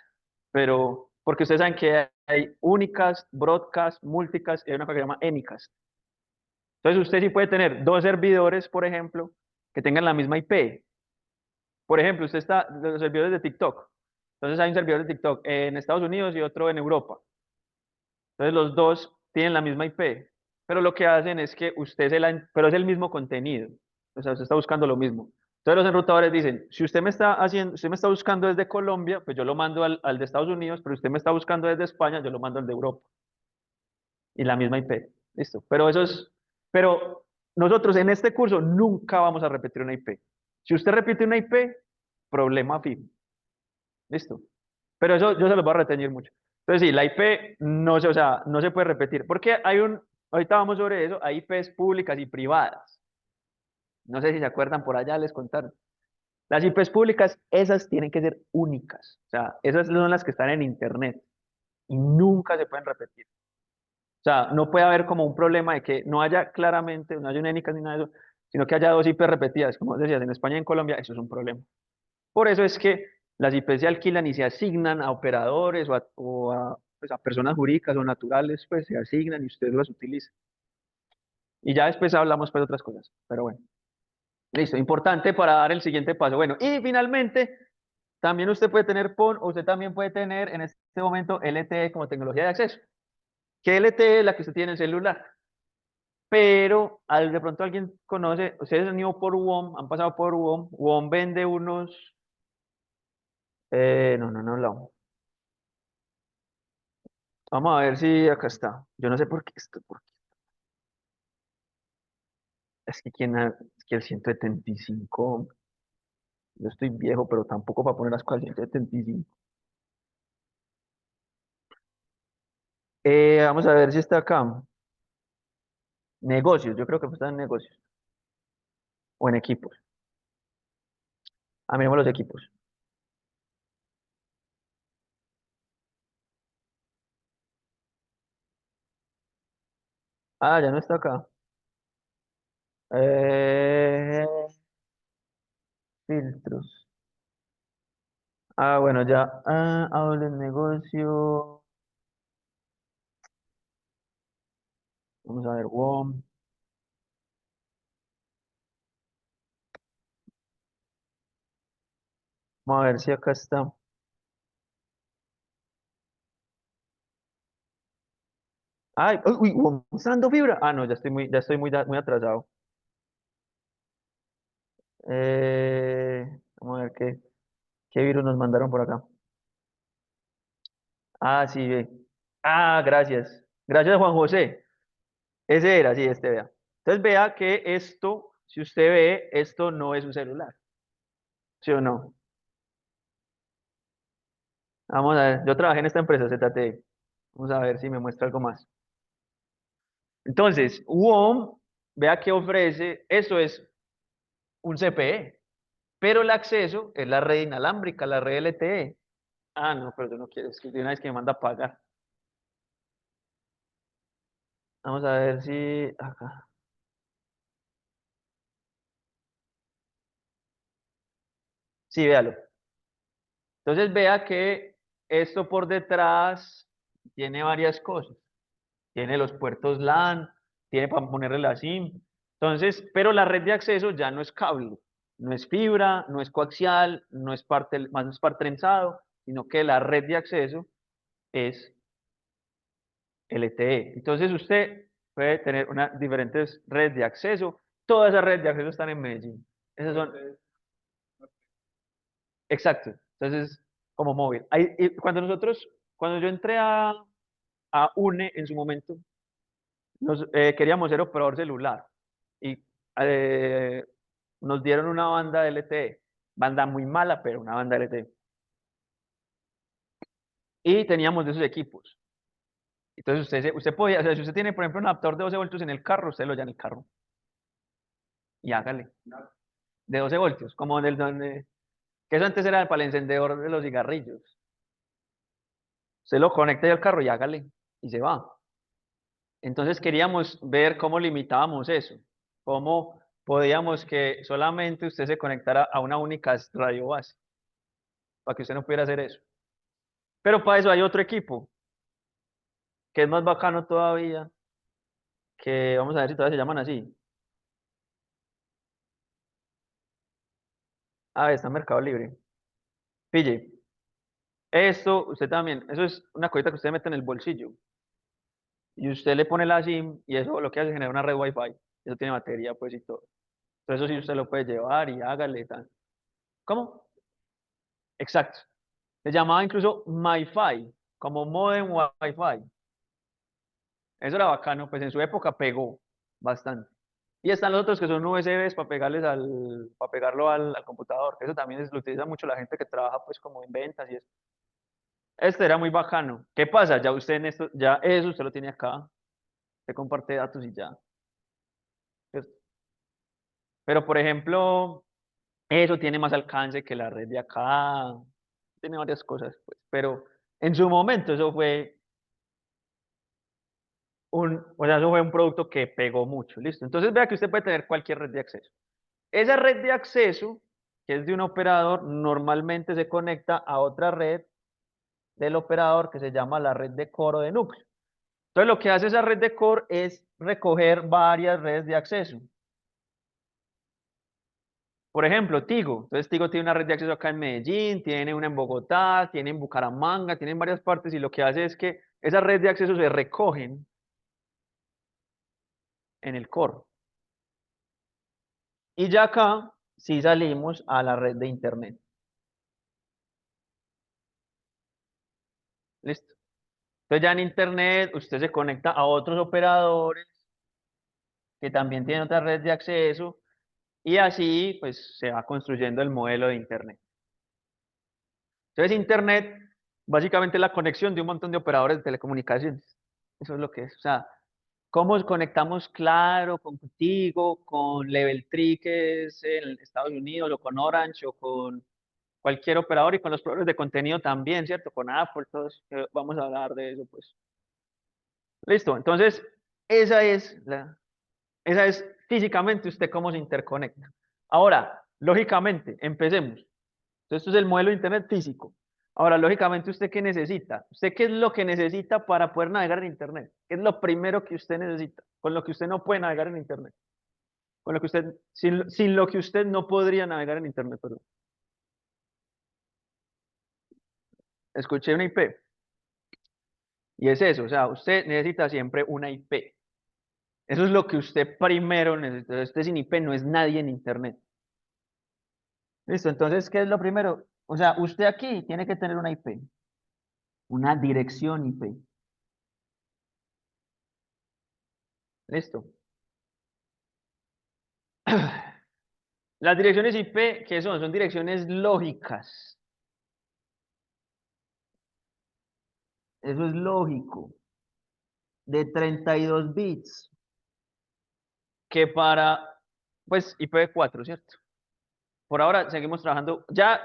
Pero, porque ustedes saben que hay Unicast, Broadcast, Multicast y hay una cosa que se llama Anycast. Entonces usted sí puede tener dos servidores, por ejemplo, que tengan la misma IP. Por ejemplo, usted está, los servidores de TikTok. Entonces hay un servidor de TikTok en Estados Unidos y otro en Europa. Entonces los dos tienen la misma IP, pero lo que hacen es que pero es el mismo contenido. O sea, usted está buscando lo mismo. Entonces los enrutadores dicen, si usted me está buscando desde Colombia, pues yo lo mando al de Estados Unidos, pero usted me está buscando desde España, yo lo mando al de Europa. Y la misma IP. Listo. Pero nosotros en este curso nunca vamos a repetir una IP. Si usted repite una IP, problema fijo. Listo. Pero eso yo se lo voy a retener mucho. Entonces, sí, la IP no se, o sea, no se puede repetir. Porque ahorita vamos sobre eso, hay IPs públicas y privadas. No sé si se acuerdan, por allá les contaron. Las IPs públicas, esas tienen que ser únicas. O sea, esas son las que están en Internet y nunca se pueden repetir. O sea, no puede haber como un problema de que no haya claramente, no haya unénicas ni nada de eso, sino que haya dos IP repetidas, como decías, en España y en Colombia, eso es un problema. Por eso es que las IP se alquilan y se asignan a operadores pues, a personas jurídicas o naturales, pues se asignan y ustedes las utilizan. Y ya después hablamos pues de otras cosas, pero bueno. Listo, importante para dar el siguiente paso. Bueno, y finalmente, también usted puede tener PON o usted también puede tener en este momento LTE como tecnología de acceso. ¿Qué LTE es la que usted tiene en el celular? Pero de pronto alguien conoce, ustedes han ido por WOM, han pasado por WOM, WOM vende unos, no. Vamos a ver si acá está. Yo no sé por qué esto, es que, es que el 175, yo estoy viejo, pero tampoco para poner las cosas al 175. Vamos a ver si está acá. Negocios, yo creo que está en negocios o en equipos. Ah, miremos los equipos. Ah, ya no está acá. Eh, filtros. Ah, bueno, ya. Habla en negocio. Vamos a ver, WOM. Vamos a ver si acá está. Ay, uy, WOM usando fibra. Ah, no, ya estoy muy atrasado. Vamos a ver qué virus nos mandaron por acá. Ah, sí, ve. Ah, gracias. Gracias, Juan José. Ese era, sí, este vea. Entonces vea que esto, si usted ve, esto no es un celular. ¿Sí o no? Vamos a ver. Yo trabajé en esta empresa, ZTE. Vamos a ver si me muestra algo más. Entonces, WOM, vea que ofrece, eso es un CPE, pero el acceso es la red inalámbrica, la red LTE. Ah, no, pero yo no quiero, es que de una vez que me manda a pagar. Vamos a ver si acá. Sí, véalo. Entonces vea que esto por detrás tiene varias cosas. Tiene los puertos LAN, tiene para ponerle la SIM. Entonces, pero la red de acceso ya no es cable, no es fibra, no es coaxial, más no es par trenzado, sino que la red de acceso es LTE. Entonces usted puede tener diferentes redes de acceso. Todas esas redes de acceso están en Medellín. Esas son, exacto. Entonces, como móvil. Y cuando yo entré a UNE en su momento, queríamos ser operador celular y eh, nos dieron una banda de LTE, banda muy mala, pero una banda LTE. Y teníamos de esos equipos. Entonces usted podía, o sea, si usted tiene, por ejemplo, un adaptador de 12 voltios en el carro, usted lo lleva en el carro y hágale. De 12 voltios, como que eso antes era para el encendedor de los cigarrillos. Usted lo conecta ahí al carro y hágale y se va. Entonces queríamos ver cómo limitábamos eso, cómo podíamos que solamente usted se conectara a una única radio base, para que usted no pudiera hacer eso. Pero para eso hay otro equipo, que es más bacano todavía, que vamos a ver si todavía se llaman así. Ah, está en Mercado Libre. Pille, esto usted también, eso es una cosita que usted mete en el bolsillo y usted le pone la SIM y eso lo que hace es generar una red Wi-Fi. Eso tiene batería, pues y todo. Entonces, eso sí usted lo puede llevar y hágale tal. ¿Cómo? Exacto. Se llamaba incluso MiFi, como modem Wi-Fi. Eso era bacano, pues en su época pegó bastante. Y están los otros que son USBs para para pegarlo al computador. Eso también lo utiliza mucho la gente que trabaja pues como en ventas y eso. Este era muy bacano. ¿Qué pasa? Ya usted en esto, ya eso usted lo tiene acá. Usted comparte datos y ya. ¿Cierto? Pero por ejemplo, eso tiene más alcance que la red de acá. Tiene varias cosas, pues. Pero en su momento eso fue o sea, eso fue un producto que pegó mucho. Listo. Entonces vea que usted puede tener cualquier red de acceso. Esa red de acceso, que es de un operador, normalmente se conecta a otra red del operador que se llama la red de core o de núcleo. Entonces lo que hace esa red de core es recoger varias redes de acceso. Por ejemplo, Tigo. Entonces Tigo tiene una red de acceso acá en Medellín, tiene una en Bogotá, tiene en Bucaramanga, tiene en varias partes y lo que hace es que esas redes de acceso se recogen en el core. Y ya acá sí salimos a la red de internet. ¿Listo? Entonces ya en internet usted se conecta a otros operadores que también tienen otra red de acceso y así pues se va construyendo el modelo de internet. Entonces internet básicamente es la conexión de un montón de operadores de telecomunicaciones. Eso es lo que es. O sea, ¿cómo conectamos Claro con Contigo, con Level 3 que es en Estados Unidos o con Orange o con cualquier operador y con los proveedores de contenido también, ¿cierto? Con Apple, todos, vamos a hablar de eso, pues. Listo, entonces, esa es, esa es físicamente usted cómo se interconecta. Ahora, lógicamente, empecemos. Entonces, esto es el modelo de Internet físico. Ahora, lógicamente, ¿usted qué necesita? ¿Usted qué es lo que necesita para poder navegar en Internet? ¿Qué es lo primero que usted necesita? Con lo que usted no puede navegar en Internet. Con lo que usted, sin lo que usted no podría navegar en Internet, perdón. Escuché una IP. Y es eso, o sea, usted necesita siempre una IP. Eso es lo que usted primero necesita. Usted sin IP no es nadie en Internet. Listo, entonces, ¿qué es lo primero? O sea, usted aquí tiene que tener una IP, una dirección IP. Listo. Las direcciones IP, ¿qué son? Son direcciones lógicas. Eso es lógico. De 32 bits. Que pues, IPv4, ¿cierto? Por ahora seguimos trabajando. Ya,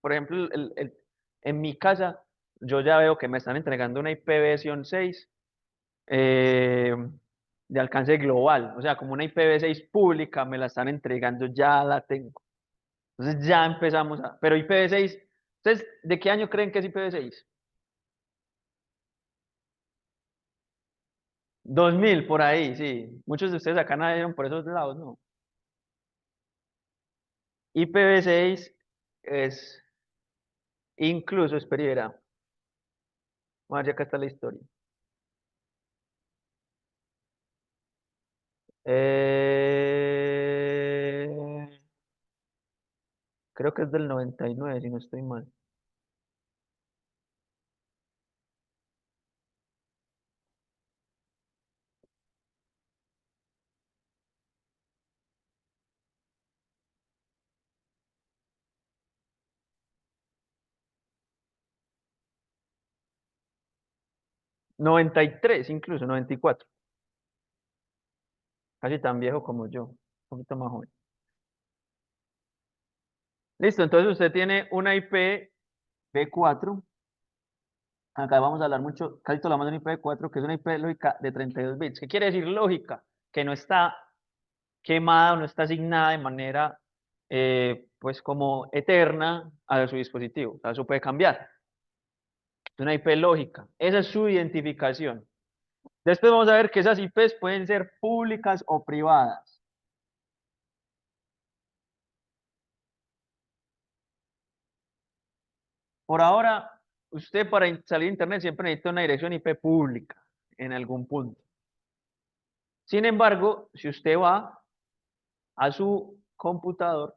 por ejemplo, en mi casa, yo ya veo que me están entregando una IPv6 eh, de alcance global, o sea, como una IPv6 pública, me la están entregando, ya la tengo. Entonces ya empezamos pero IPv6, ¿ustedes de qué año creen que es IPv6? 2000 por ahí, sí. Muchos de ustedes acá nacieron por esos lados, ¿no? IPv6 es incluso, espera, y verá. Vamos a ver, acá está la historia. Eh, Creo que es del 99 si no estoy mal. 93 incluso, 94. Casi tan viejo como yo, un poquito más joven. Listo, entonces usted tiene una IP v4. Acá vamos a hablar mucho, casi todo hablamos de una IPv4, que es una IP lógica de 32 bits. ¿Qué quiere decir lógica? Que no está quemada, no está asignada de manera, pues, como eterna a su dispositivo. O sea, eso puede cambiar. Es una IP lógica. Esa es su identificación. Después vamos a ver que esas IPs pueden ser públicas o privadas. Por ahora, usted para salir a Internet siempre necesita una dirección IP pública en algún punto. Sin embargo, si usted va a su computador,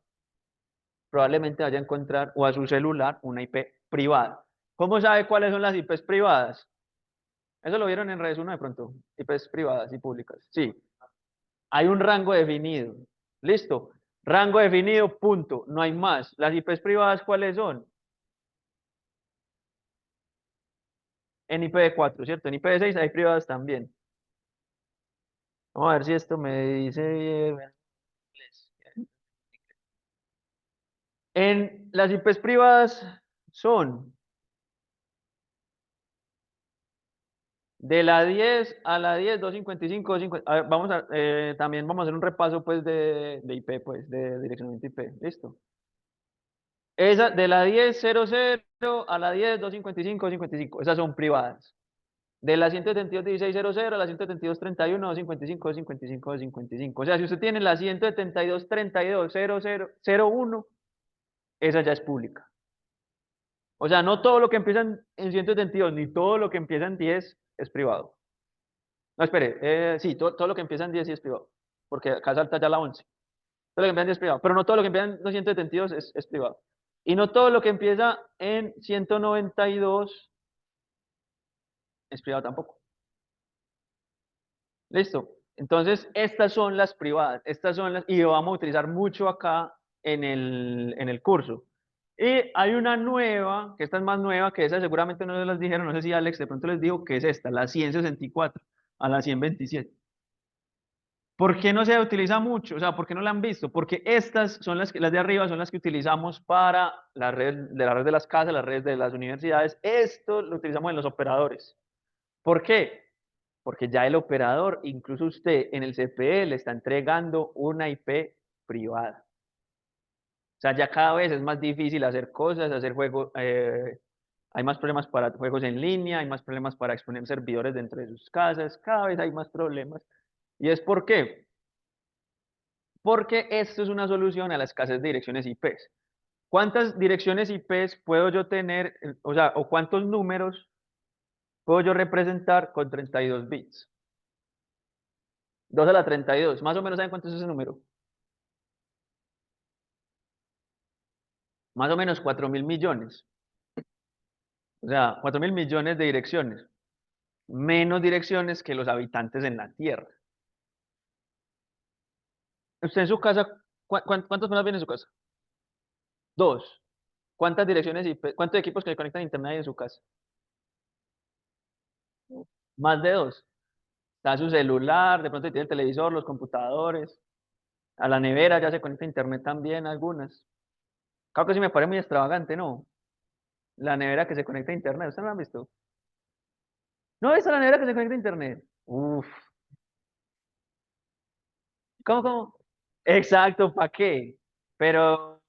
probablemente vaya a encontrar, o a su celular, una IP privada. ¿Cómo sabe cuáles son las IPs privadas? Eso lo vieron en redes 1 de pronto, IPs privadas y públicas. Sí, hay un rango definido. Listo. Rango definido, punto. No hay más. Las IPs privadas, ¿cuáles son? En IPv4, ¿cierto? En IPv6 hay privadas también. Vamos a ver si esto me dice bien. En las IPs privadas son de la 10 a la 10, 255, 250. A ver, también vamos a hacer un repaso pues de IP, pues, de direccionamiento IP. Listo. Esa, de la 10.00 a la 10, 255, 255. Esas son privadas. De la 172.16.00 a la 172.31, 255, 255, 255. O sea, si usted tiene la 172.32.00.01, esa ya es pública. O sea, no todo lo que empieza en 172 ni todo lo que empieza en 10 es privado. No, espere, sí, todo lo que empieza en 10 sí es privado, porque acá salta ya la 11. Todo lo que empieza en 10 es privado, pero no todo lo que empieza en 272 es privado. Y no todo lo que empieza en 192 es privado tampoco. Listo. Entonces, estas son las privadas, estas son las, y vamos a utilizar mucho acá en el curso. Y hay una nueva, que esta es más nueva, que esa seguramente no se las dijeron, no sé si Alex de pronto les dijo que es esta, la 164 a la 127. ¿Por qué no se utiliza mucho? O sea, ¿por qué no la han visto? Porque estas son las de arriba son las que utilizamos para la red de las casas, las redes de las universidades. Esto lo utilizamos en los operadores. ¿Por qué? Porque ya el operador, incluso usted en el CPE, le está entregando una IP privada. O sea, ya cada vez es más difícil hacer cosas, hacer juegos. Hay más problemas para juegos en línea, hay más problemas para exponer servidores dentro de sus casas, cada vez hay más problemas. ¿Y es por qué? Porque esto es una solución a la escasez de direcciones IPs. ¿Cuántas direcciones IPs puedo yo tener, o sea, o cuántos números puedo yo representar con 32 bits? 2 a la 32. Más o menos, ¿saben cuánto es ese número? Más o menos 4.000 millones. O sea, 4.000 millones de direcciones. Menos direcciones que los habitantes en la Tierra. Usted en su casa, ¿cuántas personas viven en su casa? Dos. ¿Cuántas direcciones IP, cuántos equipos que le conectan a internet hay en su casa? Más de dos. Está su celular, de pronto tiene el televisor, los computadores. A la nevera ya se conecta a internet también algunas. Claro que sí me parece muy extravagante, ¿no? La nevera que se conecta a internet, ¿usted no la han visto? ¿No ha visto la nevera que se conecta a internet? Uf, ¿cómo? Exacto, ¿para qué? Pero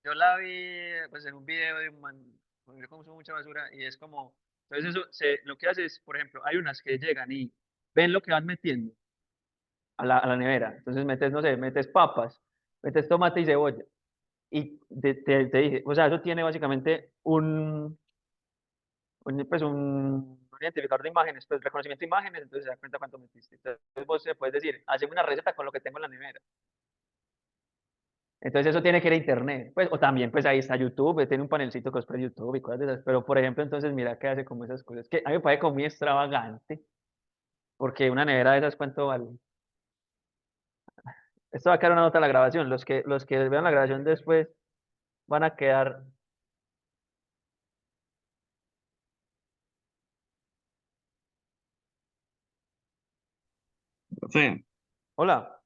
yo la vi pues en un video de un man, porque yo consumo mucha basura y es como, entonces eso lo que hace es, por ejemplo, hay unas que llegan y ven lo que van metiendo a la nevera. Entonces metes, no sé, metes papas, metes tomate y cebolla. Y te dice, o sea, eso tiene básicamente un identificador de imágenes, pues reconocimiento de imágenes, entonces se da cuenta cuánto metiste. Entonces vos se puedes decir, hazme una receta con lo que tengo en la nevera. Entonces eso tiene que ir a internet, pues, o también pues ahí está YouTube, tiene un panelcito que es para YouTube y cosas de esas, pero por ejemplo entonces mira que hace como esas cosas, que a mí me parece como muy extravagante, porque una nevera de esas cuánto vale. Esto va a quedar una nota a la grabación, los que vean la grabación después van a quedar, Profe, hola,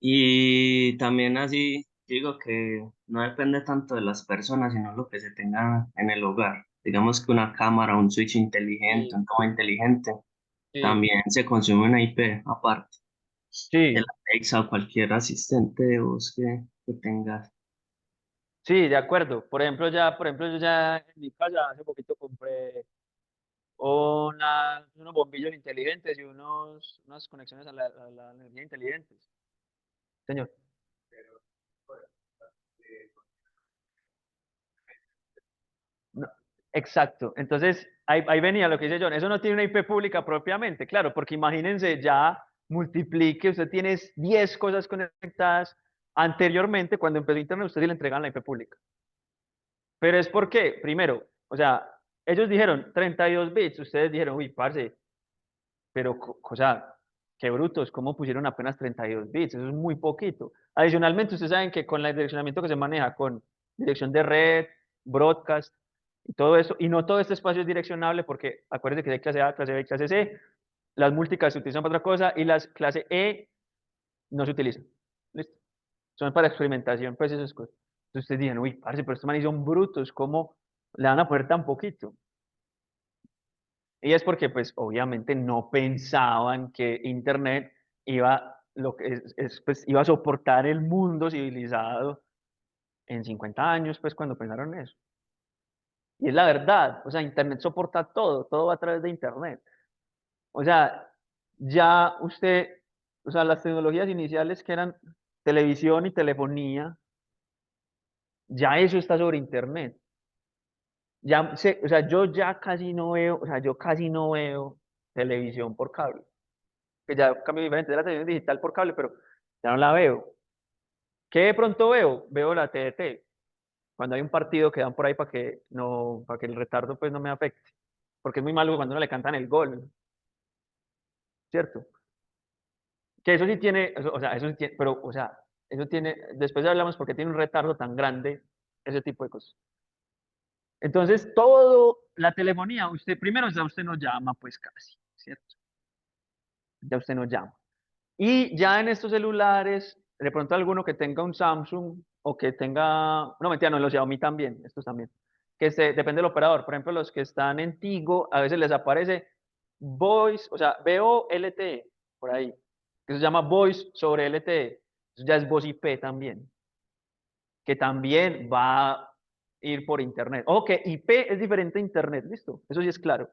y también así digo que no depende tanto de las personas, sino lo que se tenga en el hogar. Digamos que una cámara, un switch inteligente, sí, un toma inteligente, sí, también se consume una IP aparte. El sí, Alexa o cualquier asistente de voz que tengas. sí, de acuerdo. Por ejemplo, yo ya en mi casa hace poquito compré unos bombillos inteligentes y unas conexiones a la energía inteligentes. Señor. No, exacto. Entonces, ahí venía lo que dice John. Eso no tiene una IP pública propiamente, claro, porque imagínense ya multiplique, usted tiene 10 cosas conectadas. Anteriormente, cuando empezó Internet, usted sí le entregaban la IP pública. Pero es porque, primero, o sea, ellos dijeron 32 bits, ustedes dijeron, uy, parce, pero, o sea, qué brutos, ¿cómo pusieron apenas 32 bits? Eso es muy poquito. Adicionalmente, ustedes saben que con el direccionamiento que se maneja con dirección de red, broadcast y todo eso, y no todo este espacio es direccionable porque acuérdense que hay clase A, clase B, clase C, las múlticas se utilizan para otra cosa y las clase E no se utilizan. ¿Listo? Son para experimentación, pues esas cosas. Entonces ustedes dijeron, uy, parce, pero estos manes son brutos, ¿cómo le van a poner tan poquito? Y es porque, pues, obviamente no pensaban que Internet iba, lo que pues, iba a soportar el mundo civilizado en 50 años, pues, cuando pensaron eso. Y es la verdad, o sea, Internet soporta todo, todo va a través de Internet. O sea, ya usted, o sea, las tecnologías iniciales que eran televisión y telefonía, ya eso está sobre Internet. Ya o sea, yo ya casi no veo, o sea, yo casi no veo televisión por cable. Que ya cambio diferente de la televisión digital por cable, pero ya no la veo. ¿Qué de pronto veo? Veo la TDT. Cuando hay un partido que dan por ahí para que no, para que el retardo pues no me afecte. Porque es muy malo cuando no le cantan el gol, ¿cierto? Que eso sí tiene, o sea, eso sí tiene, pero, o sea, eso tiene, después hablamos porque tiene un retardo tan grande, ese tipo de cosas. Entonces, todo la telefonía, usted primero ya usted no llama, pues casi, ¿cierto? Ya usted no llama. Y ya en estos celulares, de pronto alguno que tenga un Samsung o que tenga, no mentira, no, los Xiaomi también, estos también, que depende del operador. Por ejemplo, los que están en Tigo, a veces les aparece Voice, o sea, VoLTE, por ahí, que se llama Voice sobre LTE. Eso ya es voz IP también, que también va a ir por Internet. Ojo que IP es diferente a Internet, ¿listo? Eso sí es claro.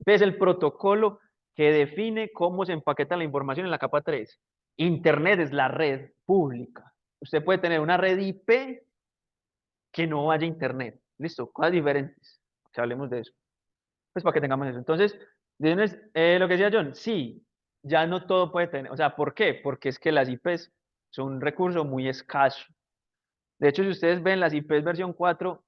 IP es el protocolo que define cómo se empaqueta la información en la capa 3. Internet es la red pública. Usted puede tener una red IP que no vaya a Internet. ¿Listo? Cosas diferentes. Que hablemos de eso. Pues para que tengamos eso. Entonces, lo que decía John, sí, ya no todo puede tener. O sea, ¿por qué? Porque es que las IPs son un recurso muy escaso. De hecho, si ustedes ven las IPs versión 4,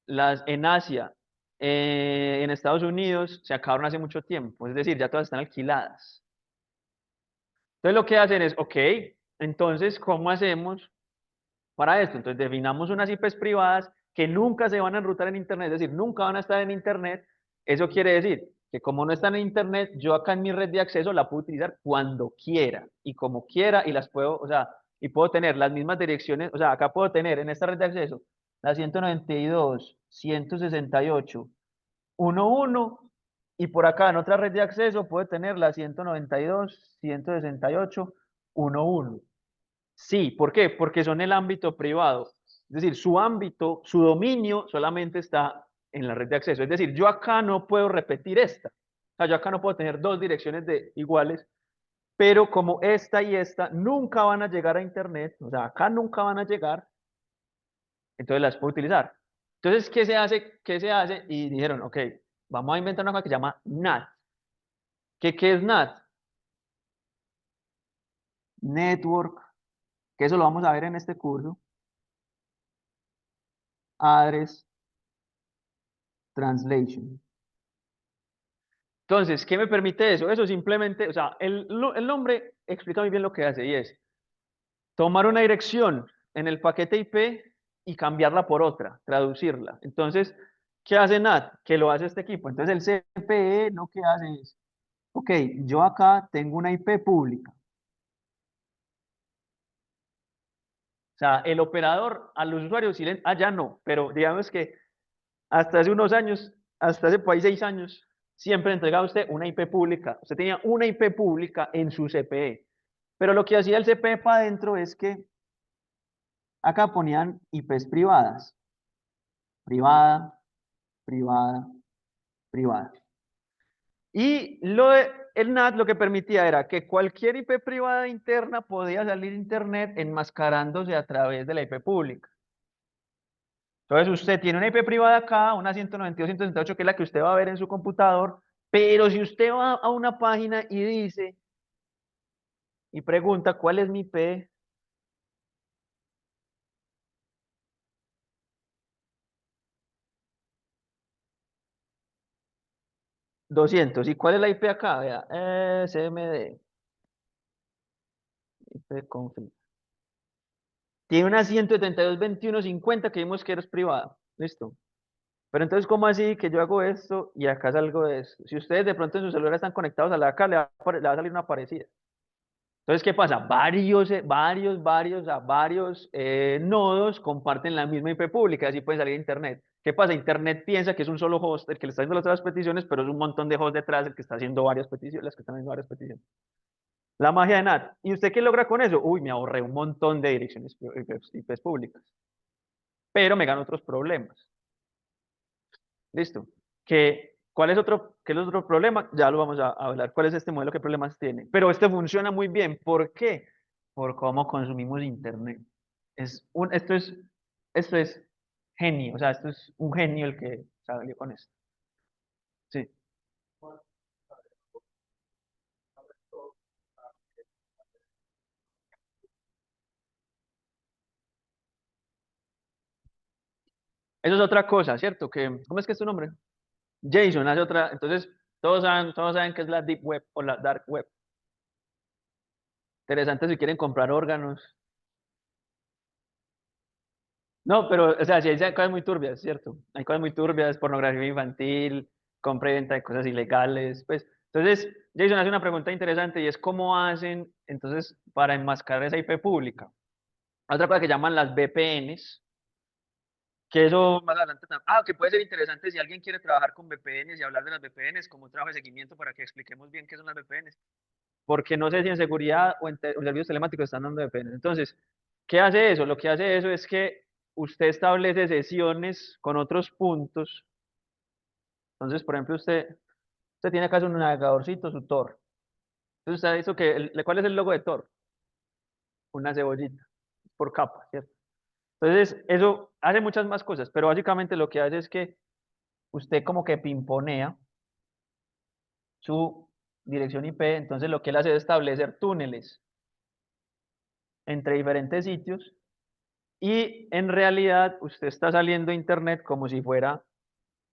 las en Asia, en Estados Unidos, se acabaron hace mucho tiempo. Es decir, ya todas están alquiladas. Entonces lo que hacen es, ok, entonces, ¿cómo hacemos para esto? Entonces definamos unas IPs privadas que nunca se van a enrutar en Internet, es decir, nunca van a estar en Internet. Eso quiere decir que como no están en Internet, yo acá en mi red de acceso la puedo utilizar cuando quiera y como quiera y las puedo, o sea, y puedo tener las mismas direcciones, o sea, acá puedo tener en esta red de acceso la 192, 168, 11 y por acá en otra red de acceso puede tener la 192, 168, 11. Sí, ¿por qué? Porque son el ámbito privado. Es decir, su ámbito, su dominio solamente está en la red de acceso. Es decir, yo acá no puedo repetir esta. O sea, yo acá no puedo tener dos direcciones de iguales, pero como esta y esta nunca van a llegar a Internet, o sea, acá nunca van a llegar, entonces las puedo utilizar. Entonces, ¿qué se hace? ¿Qué se hace? Y dijeron, ok, vamos a inventar una cosa que se llama NAT. ¿Qué es NAT? Network, que eso lo vamos a ver en este curso. Address Translation. Entonces, ¿qué me permite eso? Eso simplemente, o sea, el nombre explica muy bien lo que hace y es tomar una dirección en el paquete IP y cambiarla por otra, traducirla. Entonces, ¿qué hace NAT? Que lo hace este equipo. Entonces, el CPE lo que hace es, ok, yo acá tengo una IP pública. O sea, el operador a los usuarios, ya no, pero digamos que hasta hace unos años, hasta hace por ahí 6 años, siempre entregaba usted una IP pública. Usted tenía una IP pública en su CPE. Pero lo que hacía el CPE para adentro es que acá ponían IPs privadas. Privada, privada, privada. Y el NAT lo que permitía era que cualquier IP privada interna podía salir a Internet enmascarándose a través de la IP pública. Entonces usted tiene una IP privada acá, una 192.168, que es la que usted va a ver en su computador, pero si usted va a una página y dice y pregunta cuál es mi IP, 200. ¿Y cuál es la IP acá? Vea, SMD, IP config. Tiene una 172.21.50 que vimos que es privada. Listo. Pero entonces, ¿cómo así que yo hago esto y acá salgo de esto? Si ustedes de pronto en su celular están conectados a la acá, le va a salir una parecida. Entonces, ¿qué pasa? Varios nodos comparten la misma IP pública, así puede salir Internet. ¿Qué pasa? Internet piensa que es un solo host el que le está haciendo las otras peticiones, pero es un montón de hosts detrás el que está haciendo varias peticiones, las que están haciendo varias peticiones. La magia de NAT. ¿Y usted qué logra con eso? Uy, me ahorré un montón de direcciones IPs públicas, pero me gano otros problemas. Listo. ¿Cuál es qué es otro problema? Ya lo vamos a hablar. ¿Cuál es este modelo? ¿Qué problemas tiene? Pero este funciona muy bien. ¿Por qué? Por cómo consumimos Internet. Es un, esto es genio. O sea, esto es un genio el que salió con esto. Sí. Eso es otra cosa, ¿cierto? ¿Cómo es que es tu nombre? Jason hace otra. Entonces, todos saben que es la Deep Web o la Dark Web. Interesante si quieren comprar órganos. No, pero, o sea, sí hay cosas muy turbias, ¿cierto? Hay cosas muy turbias, pornografía infantil, compra y venta de cosas ilegales, pues. Entonces, Jason hace una pregunta interesante y es cómo hacen, entonces, para enmascarar esa IP pública. Otra cosa que llaman las VPNs, que eso más adelante, que puede ser interesante si alguien quiere trabajar con VPNs y hablar de las VPNs como un trabajo de seguimiento para que expliquemos bien qué son las VPNs, porque no sé si en seguridad o en servicios telemáticos están dando VPNs. Entonces, ¿qué hace eso? Lo que hace eso es que usted establece sesiones con otros puntos. Entonces, por ejemplo, usted tiene acá su navegadorcito, su Tor. Entonces, usted hizo ¿cuál es el logo de Tor? Una cebollita, por capa, ¿cierto? Entonces, eso hace muchas más cosas, pero básicamente lo que hace es que usted como que pimponea su dirección IP. Entonces, lo que él hace es establecer túneles entre diferentes sitios y en realidad usted está saliendo a Internet como si fuera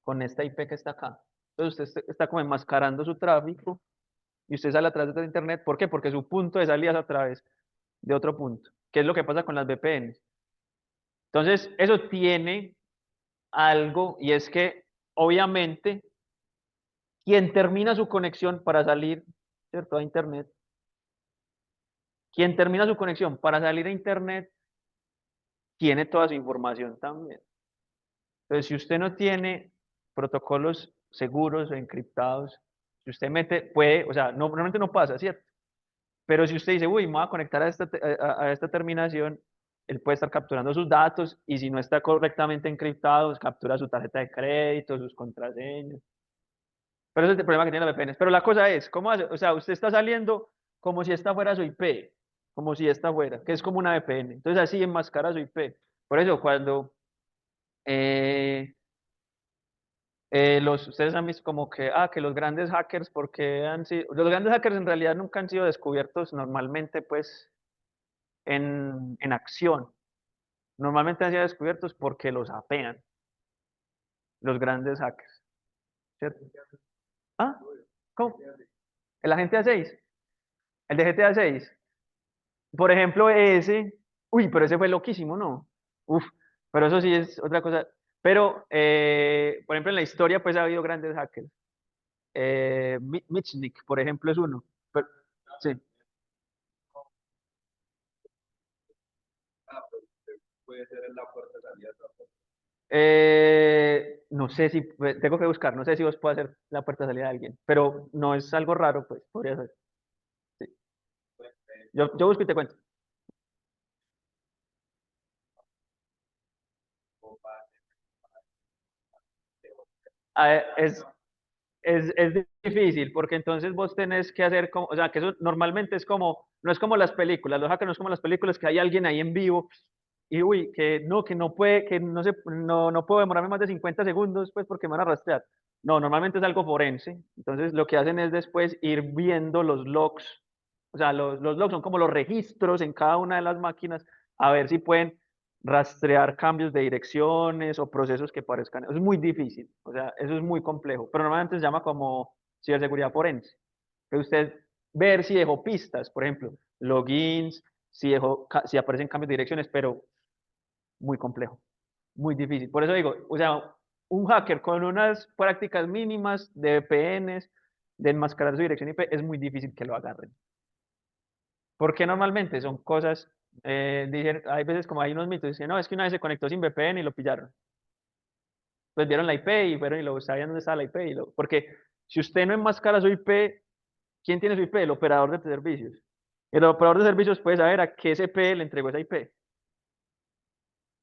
con esta IP que está acá. Entonces usted está como enmascarando su tráfico y usted sale a través de Internet. ¿Por qué? Porque su punto de salida es a través de otro punto. ¿Qué es lo que pasa con las VPNs? Entonces, eso tiene algo y es que obviamente quien termina su conexión para salir, ¿cierto? A Internet, quien termina su conexión para salir a Internet tiene toda su información también. Entonces, si usted no tiene protocolos seguros o encriptados, si usted mete, puede, o sea, normalmente no pasa, ¿cierto? Pero si usted dice, uy, me voy a conectar a esta terminación, él puede estar capturando sus datos y si no está correctamente encriptado, captura su tarjeta de crédito, sus contraseñas. Pero ese es el problema que tiene la VPN. Pero la cosa es, ¿cómo hace? O sea, usted está saliendo como si esta fuera su IP, como si esta fuera, que es como una VPN. Entonces así enmascara su IP. Por eso cuando eh, ustedes han visto como que los grandes hackers, porque los grandes hackers en realidad nunca han sido descubiertos normalmente, pues, en acción. Normalmente han sido descubiertos porque los apean, los grandes hackers, ¿cierto? ¿Ah? ¿Cómo? ¿El agente A6? ¿El de GTA 6? Por ejemplo, uy, pero ese fue loquísimo, ¿no? Uf, pero eso sí es otra cosa. Pero, por ejemplo, en la historia, pues ha habido grandes hackers. Mitchnik, por ejemplo, es uno. Pero, sí. No sé si, tengo que buscar, no sé si vos puedes hacer la puerta de salida de alguien, pero no es algo raro, pues, podría ser. Sí. Yo busco y te cuento. Es, es difícil, porque entonces vos tenés que hacer como, o sea, que eso normalmente es como, no es como las películas, los hackers no es como las películas que hay alguien ahí en vivo y uy, que no puede, no puedo demorarme más de 50 segundos, pues porque me van a rastrear. No, normalmente es algo forense, entonces lo que hacen es después ir viendo los logs, o sea, los logs son como los registros en cada una de las máquinas, a ver si pueden rastrear cambios de direcciones o procesos que parezcan. Eso es muy difícil, o sea, eso es muy complejo, pero normalmente se llama como ciberseguridad forense. Que usted ver si dejó pistas, por ejemplo, logins, si aparecen cambios de direcciones, pero muy complejo, muy difícil. Por eso digo, o sea, un hacker con unas prácticas mínimas de VPNs, de enmascarar su dirección IP, es muy difícil que lo agarren. Porque normalmente son cosas, hay veces como hay unos mitos, dicen, no, es que una vez se conectó sin VPN y lo pillaron. Pues vieron la IP y fueron y lo sabían dónde estaba la IP. Porque si usted no enmascara su IP, ¿quién tiene su IP? El operador de servicios. El operador de servicios puede saber a qué CP le entregó esa IP.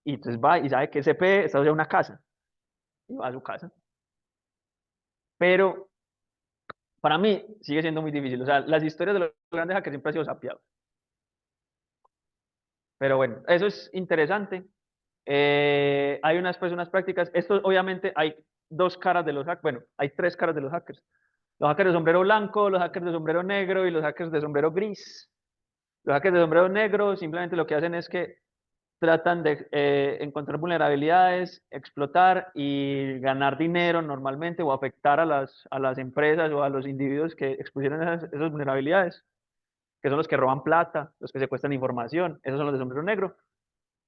Y entonces va y sabe que CP está en una casa. Y va a su casa. Pero para mí sigue siendo muy difícil. O sea, las historias de los grandes hackers siempre han sido sapeados. Pero bueno, eso es interesante. Hay unas prácticas. Esto obviamente hay dos caras de los hackers. Bueno, hay tres caras de los hackers. Los hackers de sombrero blanco, los hackers de sombrero negro y los hackers de sombrero gris. Los hackers de sombrero negro simplemente lo que hacen es que tratan de encontrar vulnerabilidades, explotar y ganar dinero normalmente o afectar a las empresas o a los individuos que expusieron esas vulnerabilidades, que son los que roban plata, los que secuestran información, esos son los de sombrero negro.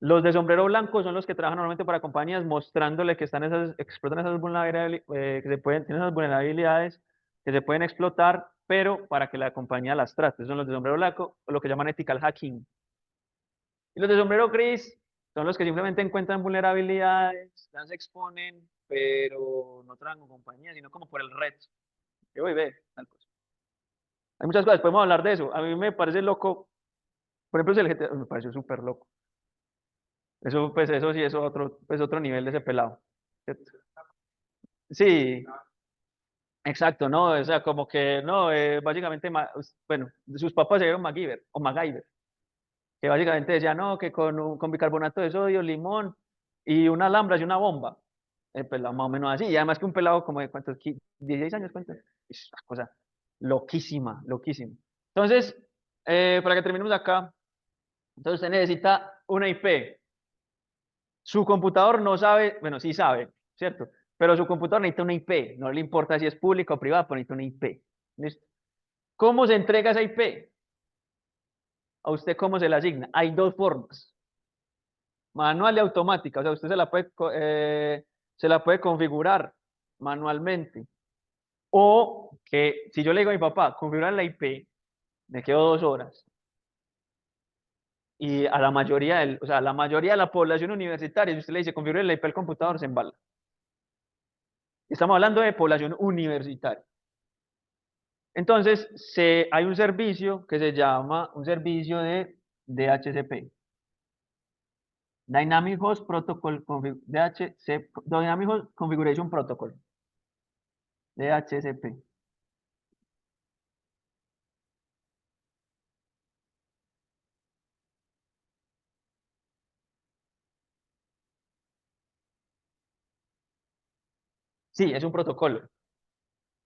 Los de sombrero blanco son los que trabajan normalmente para compañías mostrándole que explotan esas vulnerabilidades, tienen esas vulnerabilidades que se pueden explotar, pero para que la compañía las trate. Esos son los de sombrero blanco, o lo que llaman ethical hacking. Y los de sombrero gris son los que simplemente encuentran vulnerabilidades, las exponen, pero no trabajan con compañía, sino como por el reto. Que voy, ve, tal cosa. Hay muchas cosas, podemos hablar de eso. A mí me parece loco, por ejemplo, el GTA, me pareció súper loco. Eso, pues, eso sí es otro, pues, otro nivel de ese pelado. ¿Cierto? Sí, exacto, ¿no? O sea, como que, no, básicamente, bueno, sus papás se vieron MacGyver, o MacGyver, que básicamente decía, no, que con bicarbonato de sodio, limón y una alambra y una bomba. El pelado más o menos así, y además que un pelado como de cuántos, 16 años, ¿cuántos? Es una cosa loquísima, loquísima. Entonces, para que terminemos acá, entonces usted necesita una IP. Su computador no sabe, bueno, sí sabe, ¿cierto? Pero su computador necesita una IP, no le importa si es pública o privada, pero necesita una IP. ¿Listo? ¿Cómo se entrega esa IP? ¿A usted cómo se la asigna? Hay dos formas, manual y automática, o sea, usted se la puede configurar manualmente. O que si yo le digo a mi papá, configurar la IP, me quedo 2 horas. Y a la mayoría, o sea, la mayoría de la población universitaria, si usted le dice configurar la IP al computador, se embala. Estamos hablando de población universitaria. Entonces, hay un servicio que se llama un servicio de DHCP. Dynamic Host Protocol, Dynamic Host Configuration Protocol, DHCP. Sí, es un protocolo.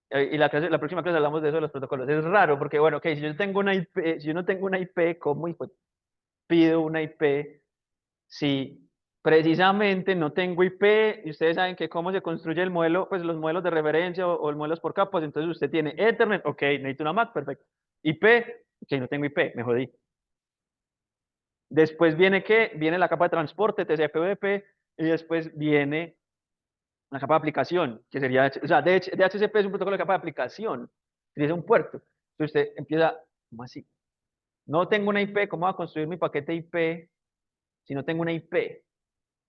Y la próxima clase hablamos de eso de los protocolos. Es raro porque, bueno, ok, si yo tengo una IP, si yo no tengo una IP, ¿cómo pido una IP? Si precisamente no tengo IP, y ustedes saben que cómo se construye el modelo, pues los modelos de referencia o el modelos por capas, entonces usted tiene Ethernet, ok, necesito una MAC, perfecto. IP, ok, no tengo IP, me jodí. Después viene ¿qué? Viene la capa de transporte, TCP/IP, y después viene la capa de aplicación, que sería, o sea, DHCP es un protocolo de capa de aplicación, utiliza un puerto. Entonces usted empieza, ¿cómo así? No tengo una IP, ¿cómo voy a construir mi paquete IP si no tengo una IP? Pues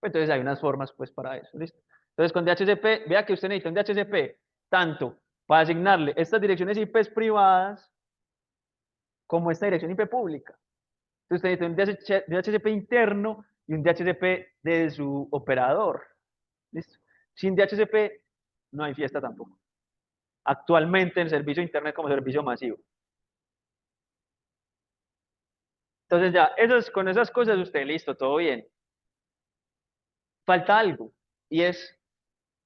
entonces hay unas formas pues para eso, ¿listo? Entonces con DHCP, vea que usted necesita un DHCP tanto para asignarle estas direcciones IP privadas como esta dirección IP pública. Entonces usted necesita un DHCP interno y un DHCP de su operador, ¿listo? Sin DHCP no hay fiesta tampoco. Actualmente el servicio de Internet como servicio masivo. Entonces ya, con esas cosas usted listo, todo bien. Falta algo y es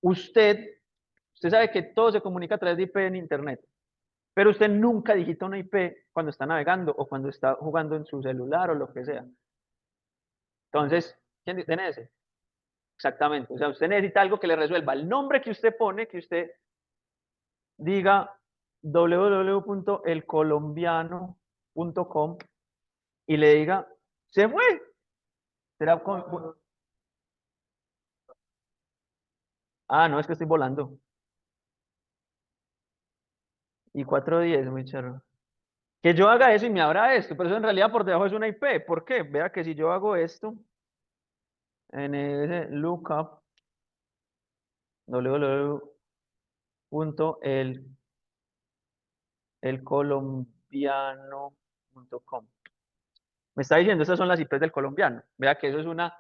usted sabe que todo se comunica a través de IP en Internet, pero usted nunca digita una IP cuando está navegando o cuando está jugando en su celular o lo que sea. Entonces, ¿quién tiene ese? Exactamente. O sea, usted necesita algo que le resuelva el nombre que usted pone, que usted diga, www.elcolombiano.com y le diga, se fue. ¿Será Ah, no, es que estoy volando. Y 410, muy charro. Que yo haga eso y me abra esto, pero eso en realidad por debajo es una IP. ¿Por qué? Vea que si yo hago esto, en ese lookup, www.elcolombiano.com. Me está diciendo, estas son las IPs del colombiano. Vea que eso es una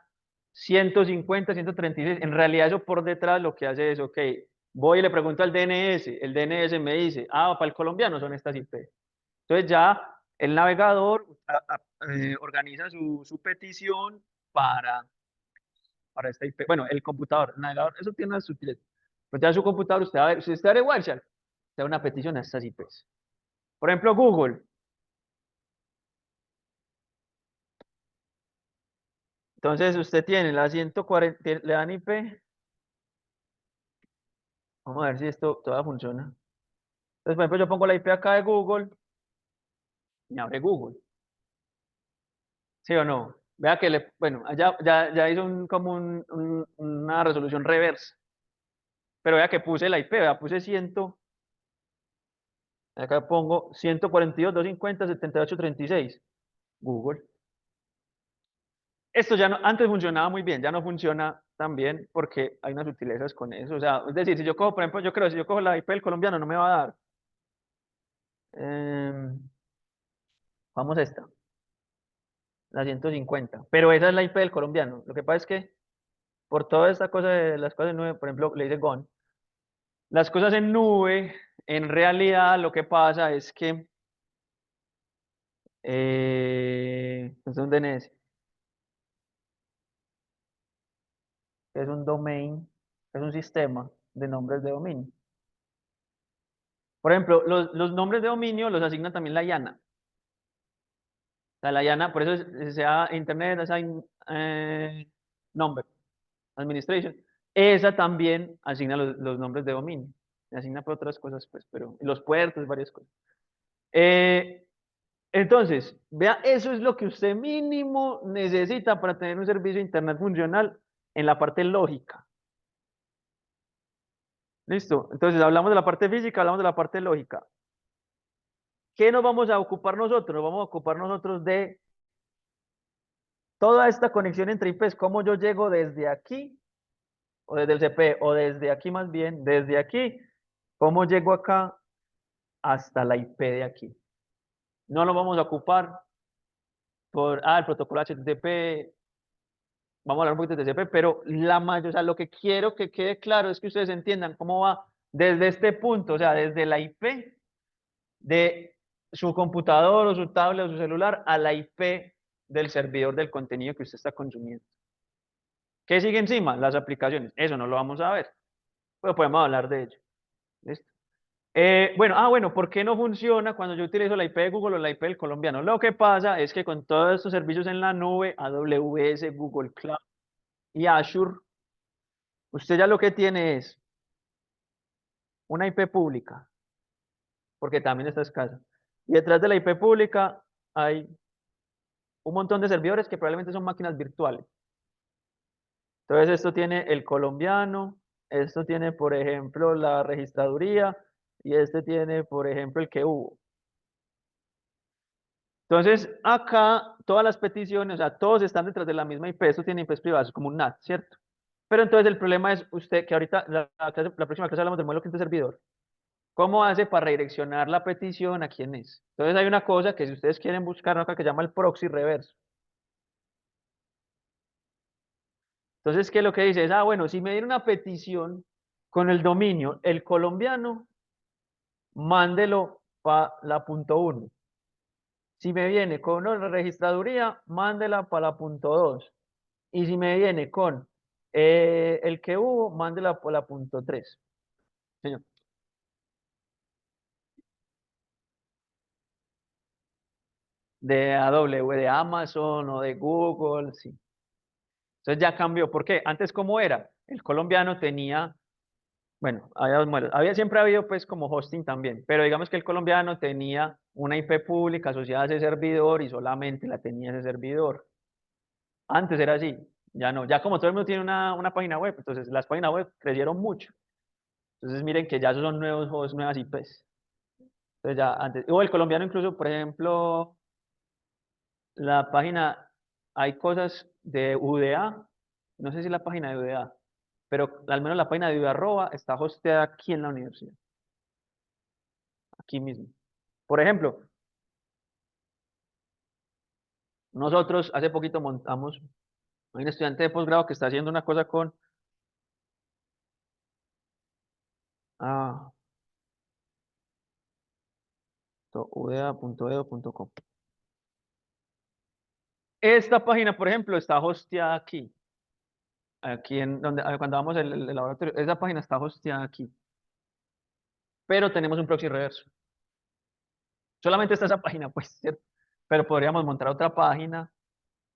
150, 136. En realidad eso por detrás lo que hace es, ok, voy y le pregunto al DNS. El DNS me dice, ah, para el colombiano son estas IPs. Entonces ya el navegador organiza su petición para, para esta IP. Bueno, el computador, el navegador, eso tiene una sutileza. Pues ya su computador, usted va a ver, si usted abre Wireshark, usted da una petición a estas IPs. Por ejemplo, Google. Entonces usted tiene la 140, le dan IP. Vamos a ver si esto todavía funciona. Entonces, por ejemplo, yo pongo la IP acá de Google, me abre Google. ¿Sí o no? Vea que bueno, ya hizo como una resolución reversa. Pero vea que puse la IP, vea, puse 100, acá pongo 142.250.7836, Google. Esto ya no, antes funcionaba muy bien, ya no funciona tan bien porque hay unas sutilezas con eso. O sea, es decir, si yo cojo, por ejemplo, yo creo que si yo cojo la IP del colombiano no me va a dar. Vamos a esta, la 150. Pero esa es la IP del colombiano. Lo que pasa es que por toda esta cosa de las cosas en nube, por ejemplo, le dice GON, las cosas en nube, en realidad lo que pasa es que es un DNS, es un domain, es un sistema de nombres de dominio. Por ejemplo, los nombres de dominio los asigna también la IANA. O sea, la IANA, por eso se llama Internet Assign Number Administration. Esa también asigna los nombres de dominio. Asigna por otras cosas, pues, pero los puertos, varias cosas. Eh, entonces, vea, eso es lo que usted mínimo necesita para tener un servicio de Internet funcional en la parte lógica. Listo. Entonces, hablamos de la parte física, hablamos de la parte lógica. ¿Qué nos vamos a ocupar nosotros? Nos vamos a ocupar nosotros de toda esta conexión entre IPs, cómo yo llego desde aquí, o desde el CP, o desde aquí más bien, desde aquí, cómo llego acá hasta la IP de aquí. No lo vamos a ocupar por, el protocolo HTTP, vamos a hablar un poquito de TCP, pero la mayor, o sea, lo que quiero que quede claro es que ustedes entiendan cómo va desde este punto, o sea, desde la IP de su computador o su tablet o su celular a la IP del servidor del contenido que usted está consumiendo. ¿Qué sigue encima? Las aplicaciones. Eso no lo vamos a ver, pero podemos hablar de ello. ¿Listo? Bueno, ¿por qué no funciona cuando yo utilizo la IP de Google o la IP del colombiano? Lo que pasa es que con todos estos servicios en la nube, AWS, Google Cloud y Azure, usted ya lo que tiene es una IP pública, porque también está escasa. Y detrás de la IP pública hay un montón de servidores que probablemente son máquinas virtuales. Entonces, esto tiene el colombiano, esto tiene, por ejemplo, la registraduría y este tiene, por ejemplo, el que hubo. Entonces, acá todas las peticiones, o sea, todos están detrás de la misma IP, esto tiene IPs privadas, como un NAT, ¿cierto? Pero entonces el problema es usted, que ahorita, la próxima clase hablamos del modelo cliente servidor. ¿Cómo hace para redireccionar la petición a quién es? Entonces hay una cosa que si ustedes quieren buscar acá que se llama el proxy reverso. Entonces, ¿qué es lo que dice? Es, bueno, si me dieron una petición con el dominio el colombiano, mándelo para la punto .1. Si me viene con una registraduría, mándela para la punto .2. Y si me viene con el que hubo, mándela para la punto .3. Señor. De AW, de Amazon o de Google, sí. Entonces ya cambió. ¿Por qué? Antes, ¿cómo era? El colombiano tenía Bueno, siempre ha habido pues como hosting también, pero digamos que el colombiano tenía una IP pública asociada a ese servidor y solamente la tenía ese servidor. Antes era así, ya no, ya como todo el mundo tiene una página web, entonces las páginas web crecieron mucho. Entonces miren que ya esos son nuevos hosts, nuevas IPs. Entonces ya antes, o el colombiano incluso, por ejemplo, la página, hay cosas de UDA, no sé si la página de UDA, pero al menos la página de UDA está hosteada aquí en la universidad, aquí mismo. Por ejemplo, nosotros hace poquito montamos, hay un estudiante de posgrado que está haciendo una cosa con ah, udea.edu.com. Esta página, por ejemplo, está hosteada aquí, aquí en donde cuando vamos el laboratorio, esa página está hosteada aquí, pero tenemos un proxy reverso. Solamente está esa página, pues, ¿cierto? Pero podríamos montar otra página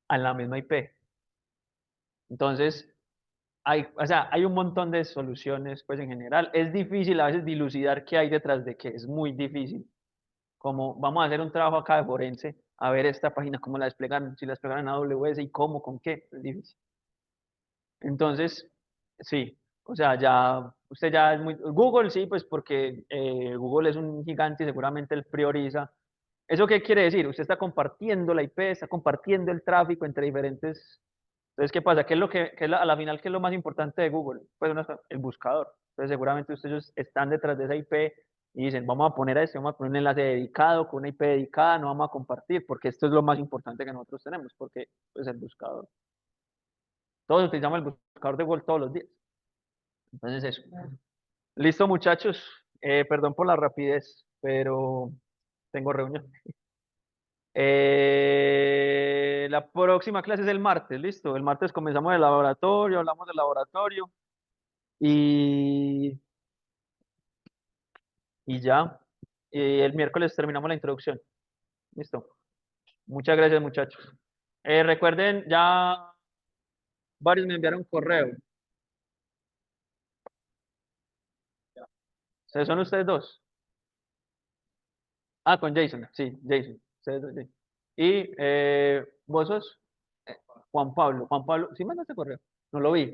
en la misma IP. Entonces, o sea, hay un montón de soluciones, pues, en general. Es difícil a veces dilucidar qué hay detrás de qué, es muy difícil. Como vamos a hacer un trabajo acá de forense, a ver esta página, cómo la desplegaron, si la desplegaron en AWS y cómo, con qué, es difícil. Entonces, sí, o sea, ya, usted ya es muy, Google sí, pues porque Google es un gigante y seguramente él prioriza. ¿Eso qué quiere decir? Usted está compartiendo la IP, está compartiendo el tráfico entre diferentes. Entonces, ¿qué pasa? ¿Qué es lo que es a la final, qué es lo más importante de Google? Pues el buscador. Entonces, seguramente ustedes están detrás de esa IP y dicen, vamos a poner a este, vamos a poner un enlace dedicado, con una IP dedicada, no vamos a compartir, porque esto es lo más importante que nosotros tenemos, porque pues el buscador. Todos utilizamos el buscador de Google todos los días. Entonces, eso. Listo, muchachos. Perdón por la rapidez, pero tengo reunión. La próxima clase es el martes, listo. El martes comenzamos el laboratorio, hablamos del laboratorio y, y ya. Y el miércoles terminamos la introducción. Listo. Muchas gracias, muchachos. Recuerden, ya varios me enviaron correo. ¿Son ustedes dos? Ah, con Jason, sí, Jason. Ustedes dos, Jason. Y vos sos Juan Pablo. Juan Pablo, ¿sí mandaste correo? No lo vi.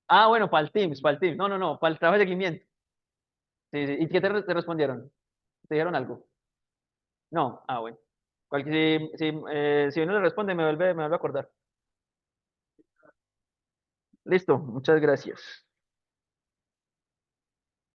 Ah, bueno, para el Teams, para el Teams. No, no, no, para el trabajo de seguimiento. Sí, sí. ¿Y qué te respondieron? ¿Te dijeron algo? No, ah, bueno. Si uno le responde, me vuelve a acordar. Listo, muchas gracias.